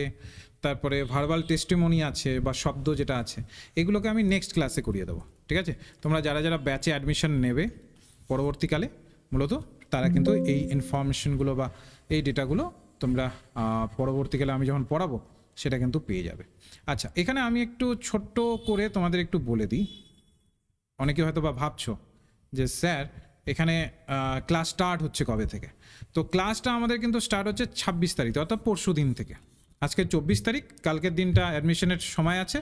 তারপরে ভার্বাল টেস্টিমনি আছে বা শব্দ যেটা আছে, এগুলোকে আমি নেক্সট ক্লাসে করিয়ে দেবো। ঠিক আছে? তোমরা যারা যারা ব্যাচে অ্যাডমিশন নেবে পরবর্তীকালে, মূলত তারা কিন্তু এই ইনফরমেশনগুলো বা এই ডেটাগুলো তোমরা পরবর্তীকালে আমি যখন পড়াবো সেটা কিন্তু পেয়ে যাবে। আচ্ছা, এখানে আমি একটু ছোট্ট করে তোমাদের একটু বলে দিই। অনেকে হয়তো বা ভাবছো যে স্যার এখানে ক্লাস স্টার্ট হচ্ছে কবে থেকে? তো ক্লাসটা আমাদের কিন্তু স্টার্ট হচ্ছে 26 তারিখ, অর্থাৎ পরশু দিন থেকে। আজকে 24 তারিখ, কালকের দিনটা অ্যাডমিশনের সময় আছে,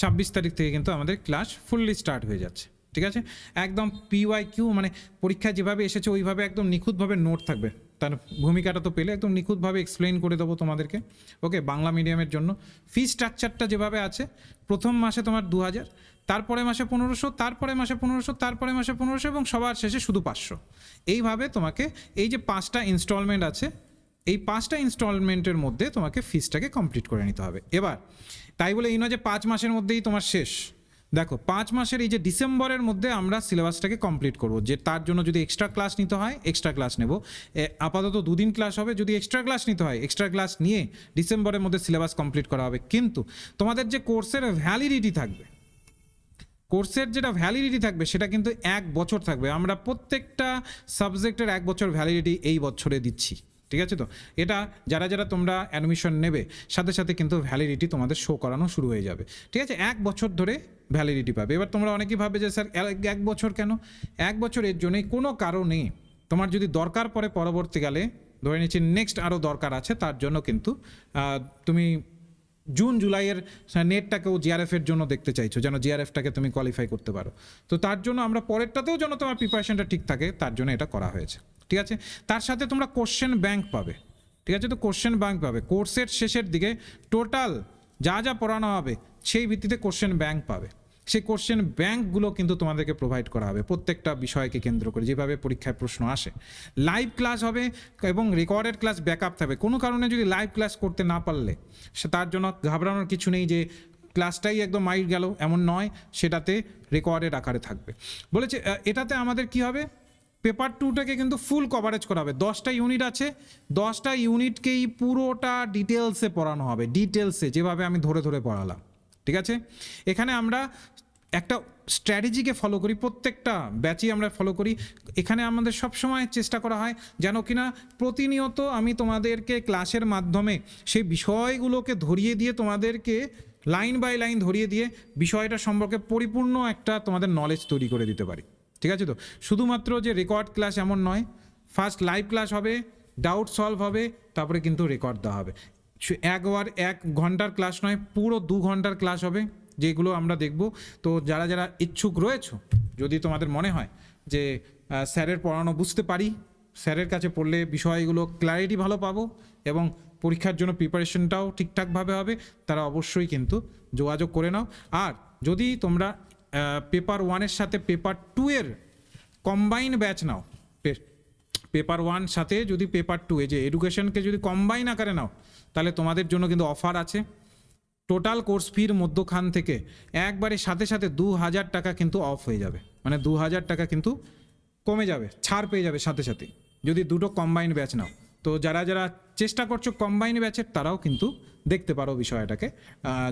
26 তারিখ থেকে কিন্তু আমাদের ক্লাস ফুললি স্টার্ট হয়ে যাচ্ছে। ঠিক আছে? একদম PYQ মানে পরীক্ষায় যেভাবে এসেছে ওইভাবে একদম নিখুঁতভাবে নোট থাকবে। তার ভূমিকাটা তো পেলে, একদম নিখুঁতভাবে এক্সপ্লেন করে দেবো তোমাদেরকে। ওকে, বাংলা মিডিয়ামের জন্য ফি স্ট্রাকচারটা যেভাবে আছে, প্রথম মাসে তোমার 2000, তারপরে মাসে 1500, তারপরে মাসে 1500, তারপরে মাসে 1500 এবং সবার শেষে শুধু 500। এইভাবে তোমাকে এই যে 5টা ইনস্টলমেন্ট আছে, এই 5টা ইনস্টলমেন্টের মধ্যে তোমাকে ফিসটাকে কমপ্লিট করে নিতে হবে। এবার তাই বলে এই নয় যে 5 মাসের মধ্যেই তোমার শেষ। দেখো, 5 মাসের এই যে ডিসেম্বরের মধ্যে আমরা সিলেবাসটাকে কমপ্লিট করব, যে তার জন্য যদি এক্সট্রা ক্লাস নিতে হয় এক্সট্রা ক্লাস নেব। আপাতত 2 দিন ক্লাস হবে, যদি এক্সট্রা ক্লাস নিতে হয় এক্সট্রা ক্লাস নিয়ে ডিসেম্বরের মধ্যে সিলেবাস কমপ্লিট করা হবে। কিন্তু তোমাদের যে কোর্সের ভ্যালিডিটি থাকবে, কোর্সের যেটা ভ্যালিডিটি থাকবে সেটা কিন্তু 1 বছর থাকবে। আমরা প্রত্যেকটা সাবজেক্টের 1 বছর ভ্যালিডিটি এই বছরে দিচ্ছি। ঠিক আছে? তো এটা যারা যারা তোমরা অ্যাডমিশন নেবে সাথে সাথে কিন্তু ভ্যালিডিটি তোমাদের শো করানো শুরু হয়ে যাবে। ঠিক আছে? 1 বছর ধরে ভ্যালিডিটি পাবে। এবার তোমরা অনেকেই ভাবে যে স্যার 1 বছর কেন? 1 বছর এর জন্যই কোনো কারণে তোমার যদি দরকার পড়ে পরবর্তীকালে, ধরে নিচ্ছি নেক্সট আরও দরকার আছে, তার জন্য কিন্তু তুমি জুন জুলাইয়ের নেটটাকেও জিআরএফের জন্য দেখতে চাইছো, যেন জিআরএফটাকে তুমি কোয়ালিফাই করতে পারো। তো তার জন্য আমরা পরেরটাতেও যেন তোমার প্রিপারেশনটা ঠিক থাকে, তার জন্য এটা করা হয়েছে। ঠিক আছে? তার সাথে তোমরা কোশ্চেন ব্যাংক পাবে। ঠিক আছে? তো কোশ্চেন ব্যাংক পাবে কোর্সের শেষের দিকে, টোটাল যা যা পড়ানো হবে সেই ভিত্তিতে কোশ্চেন ব্যাংক পাবে। সেই কোশ্চেন ব্যাংকগুলো কিন্তু তোমাদেরকে প্রোভাইড করা হবে প্রত্যেকটা বিষয়কে কেন্দ্র করে, যেভাবে পরীক্ষায় প্রশ্ন আসে। লাইভ ক্লাস হবে এবং রেকর্ডেড ক্লাস ব্যাকআপ থাকবে। কোনো কারণে যদি লাইভ ক্লাস করতে না পারলে সে তার জন্য ঘাবড়ানোর কিছু নেই যে ক্লাসটাই একদম মাইট গেল, এমন নয়, সেটাতে রেকর্ডেড আকারে থাকবে। বলেছে এটাতে আমাদের কি হবে, পেপার 2টাকে কিন্তু ফুল কভারেজ করা হবে। 10টা ইউনিট আছে, 10টা ইউনিটকেই পুরোটা ডিটেলসে পড়ানো হবে, ডিটেলসে যেভাবে আমি ধরে ধরে পড়ালাম। ঠিক আছে? এখানে আমরা একটা স্ট্র্যাটেজিকে ফলো করি, প্রত্যেকটা ব্যাচই আমরা ফলো করি। এখানে আমাদের সবসময় চেষ্টা করা হয় যেন কিনা প্রতিনিয়ত আমি তোমাদেরকে ক্লাসের মাধ্যমে সেই বিষয়গুলোকে ধরিয়ে দিয়ে, তোমাদেরকে লাইন বাই লাইন ধরিয়ে দিয়ে বিষয়টা সম্পর্কে পরিপূর্ণ একটা তোমাদের নলেজ তৈরি করে দিতে পারি। ঠিক আছে? তো শুধুমাত্র যে রেকর্ড ক্লাস এমন নয়, ফার্স্ট লাইভ ক্লাস হবে, ডাউট সলভ হবে, তারপরে কিন্তু রেকর্ড দেওয়া হবে। 1 ঘন্টার ক্লাস নয়, পুরো 2 ঘন্টার ক্লাস হবে, যেগুলো আমরা দেখব। তো যারা যারা ইচ্ছুক রয়েছো, যদি তোমাদের মনে হয় যে স্যারের পড়ানো বুঝতে পারি, স্যারের কাছে পড়লে বিষয়গুলো ক্ল্যারিটি ভালো পাবো এবং পরীক্ষার জন্য প্রিপারেশনটাও ঠিকঠাকভাবে হবে, তারা অবশ্যই কিন্তু যোগাযোগ করে নাও। আর যদি তোমরা পেপার 1-এর সাথে পেপার 2-এর কম্বাইন ব্যাচ নাও, পেপার 1 সাথে যদি পেপার 2-এ যে এডুকেশনকে যদি কম্বাইন আকারে নাও, তাহলে তোমাদের জন্য কিন্তু অফার আছে। টোটাল কোর্স ফির মধ্যখান থেকে একবারে সাথে সাথে 2000 টাকা কিন্তু অফ হয়ে যাবে, মানে 2000 টাকা কিন্তু কমে যাবে, ছাড় পেয়ে যাবে সাথে সাথে, যদি দুটো কম্বাইন ব্যাচ নাও। তো যারা যারা চেষ্টা করছো কম্বাইন ব্যাচের, তারাও কিন্তু দেখতে পারো বিষয়টাকে।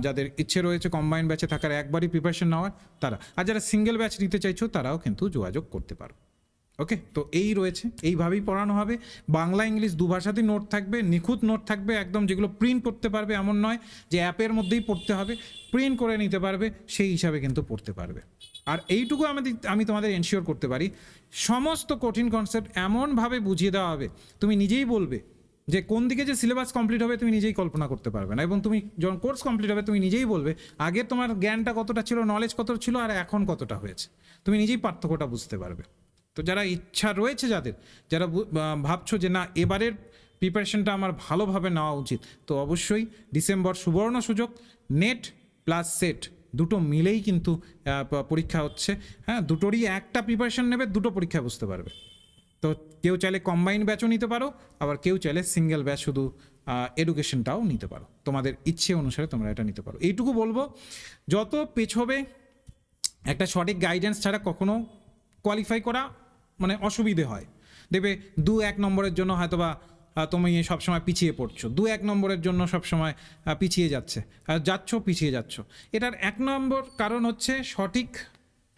যাদের ইচ্ছে রয়েছে কম্বাইন ব্যাচে থাকার, একবারই প্রিপারেশন নেওয়ার, তারা, আর যারা সিঙ্গেল ব্যাচ নিতে চাইছো তারাও কিন্তু যোগাযোগ করতে পারো। ওকে, তো এই রয়েছে, এইভাবেই পড়ানো হবে। বাংলা ইংলিশ 2 ভাষাতেই নোট থাকবে, নিখুঁত নোট থাকবে একদম, যেগুলো প্রিন্ট করতে পারবে, এমন নয় যে অ্যাপের মধ্যেই পড়তে হবে, প্রিন্ট করে নিতে পারবে, সেই হিসাবে কিন্তু পড়তে পারবে। আর এইটুকু আমি তোমাদের এনশিওর করতে পারি, সমস্ত কঠিন কনসেপ্ট এমনভাবে বুঝিয়ে দেওয়া হবে, তুমি নিজেই বলবে যে কোন দিকে যে সিলেবাস কমপ্লিট হবে তুমি নিজেই কল্পনা করতে পারবে না। এবং তুমি যখন কোর্স কমপ্লিট হবে তুমি নিজেই বলবে আগে তোমার জ্ঞানটা কতটা ছিল, নলেজ কতটা ছিল, আর এখন কতটা হয়েছে, তুমি নিজেই পার্থক্যটা বুঝতে পারবে। তো যারা ইচ্ছা রয়েছে, যারা ভাবছো যে না এবারের প্রিপারেশনটা আমার ভালোভাবে নেওয়া উচিত, তো অবশ্যই ডিসেম্বর সুবর্ণ সুযোগ, নেট প্লাস সেট দুটো মিলেই কিন্তু পরীক্ষা হচ্ছে। হ্যাঁ, দুটোরই একটা প্রিপারেশন নেবে, দুটো পরীক্ষায় বুঝতে পারবে। তো কেউ চাইলে কম্বাইন্ড ব্যাচও নিতে পারো, আবার কেউ চাইলে সিঙ্গেল ব্যাচ শুধু এডুকেশনটাও নিতে পারো। তোমাদের ইচ্ছে অনুসারে তোমরা এটা নিতে পারো। এইটুকু বলবো, যত পেছবে একটা সঠিক গাইডেন্স ছাড়া কখনো কোয়ালিফাই করা মানে অসুবিধে হয়। দেখবে 2-1 নম্বরের জন্য হয়তো বা তুমি সবসময় পিছিয়ে পড়ছো, 2-1 নম্বরের জন্য সবসময় পিছিয়ে পিছিয়ে যাচ্ছ। এটার 1 নম্বর কারণ হচ্ছে সঠিক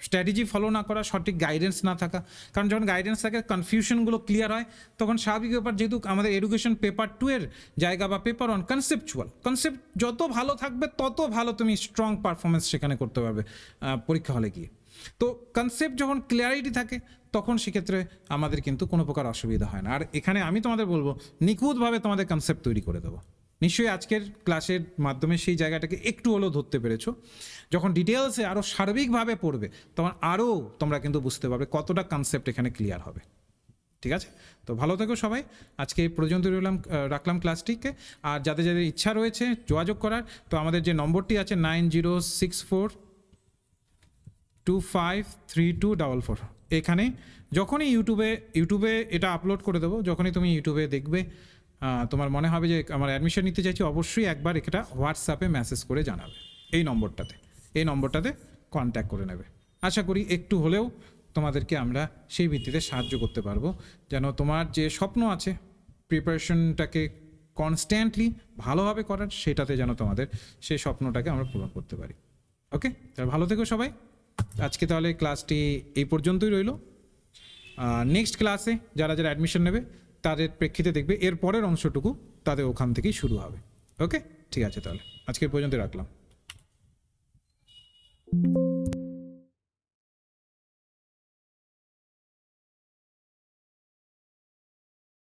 স্ট্র্যাটেজি ফলো না করা, সঠিক গাইডেন্স না থাকা। কারণ যখন গাইডেন্স থাকে, কনফিউশনগুলো ক্লিয়ার হয়, তখন স্বাভাবিক ব্যাপার, যেহেতু আমাদের এডুকেশন পেপার 2 এর জায়গা বা পেপার 1 কনসেপ্ট যত ভালো থাকবে তত ভালো তুমি স্ট্রং পারফরমেন্স সেখানে করতে পারবে পরীক্ষা হলে গিয়ে। তো কনসেপ্ট যখন ক্লিয়ারিটি থাকে তখন সেক্ষেত্রে আমাদের কিন্তু কোনো প্রকার অসুবিধা হয় না। আর এখানে আমি তোমাদের বলবো, নিখুঁতভাবে তোমাদের কনসেপ্ট তৈরি করে দেবো। নিশ্চয়ই আজকের ক্লাসের মাধ্যমে সেই জায়গাটাকে একটু হলেও ধরতে পেরেছো। যখন ডিটেলসে আরও সার্বিকভাবে পড়বে তখন আরও তোমরা কিন্তু বুঝতে পারবে কতটা কনসেপ্ট এখানে ক্লিয়ার হবে। ঠিক আছে, তো ভালো থেকো সবাই। আজকে এই পর্যন্ত রাখলাম ক্লাসটিকে। আর যাদের যাদের ইচ্ছা রয়েছে যোগাযোগ করার, তো আমাদের যে নম্বরটি আছে 9064253244, এখানে যখনই ইউটিউবে এটা আপলোড করে দেবো, যখনই তুমি ইউটিউবে দেখবে তোমার মনে হবে যে আমার অ্যাডমিশন নিতে চাইছি, অবশ্যই একবার এটা হোয়াটসঅ্যাপে মেসেজ করে জানাবে। এই নম্বরটাতে কন্ট্যাক্ট করে নেবে। আশা করি একটু হলেও তোমাদেরকে আমরা সেই ভিত্তিতে সাহায্য করতে পারবো, যেন তোমার যে স্বপ্ন আছে প্রিপারেশনটাকে কনস্ট্যান্টলি ভালোভাবে করার, সেটাতে যেন তোমাদের সেই স্বপ্নটাকে আমরা পূরণ করতে পারি। ওকে, তাহলে ভালো থেকো সবাই। আজকে তাহলে ক্লাসটি এই পর্যন্তই রইল। নেক্সট ক্লাসে যারা যারা অ্যাডমিশন নেবে তাদের প্রেক্ষিতে দেখবে এর পরের অংশটুকু তাদের ওখান থেকেই শুরু হবে। ওকে, ঠিক আছে, তাহলে আজকের পর্যন্ত রাখলাম।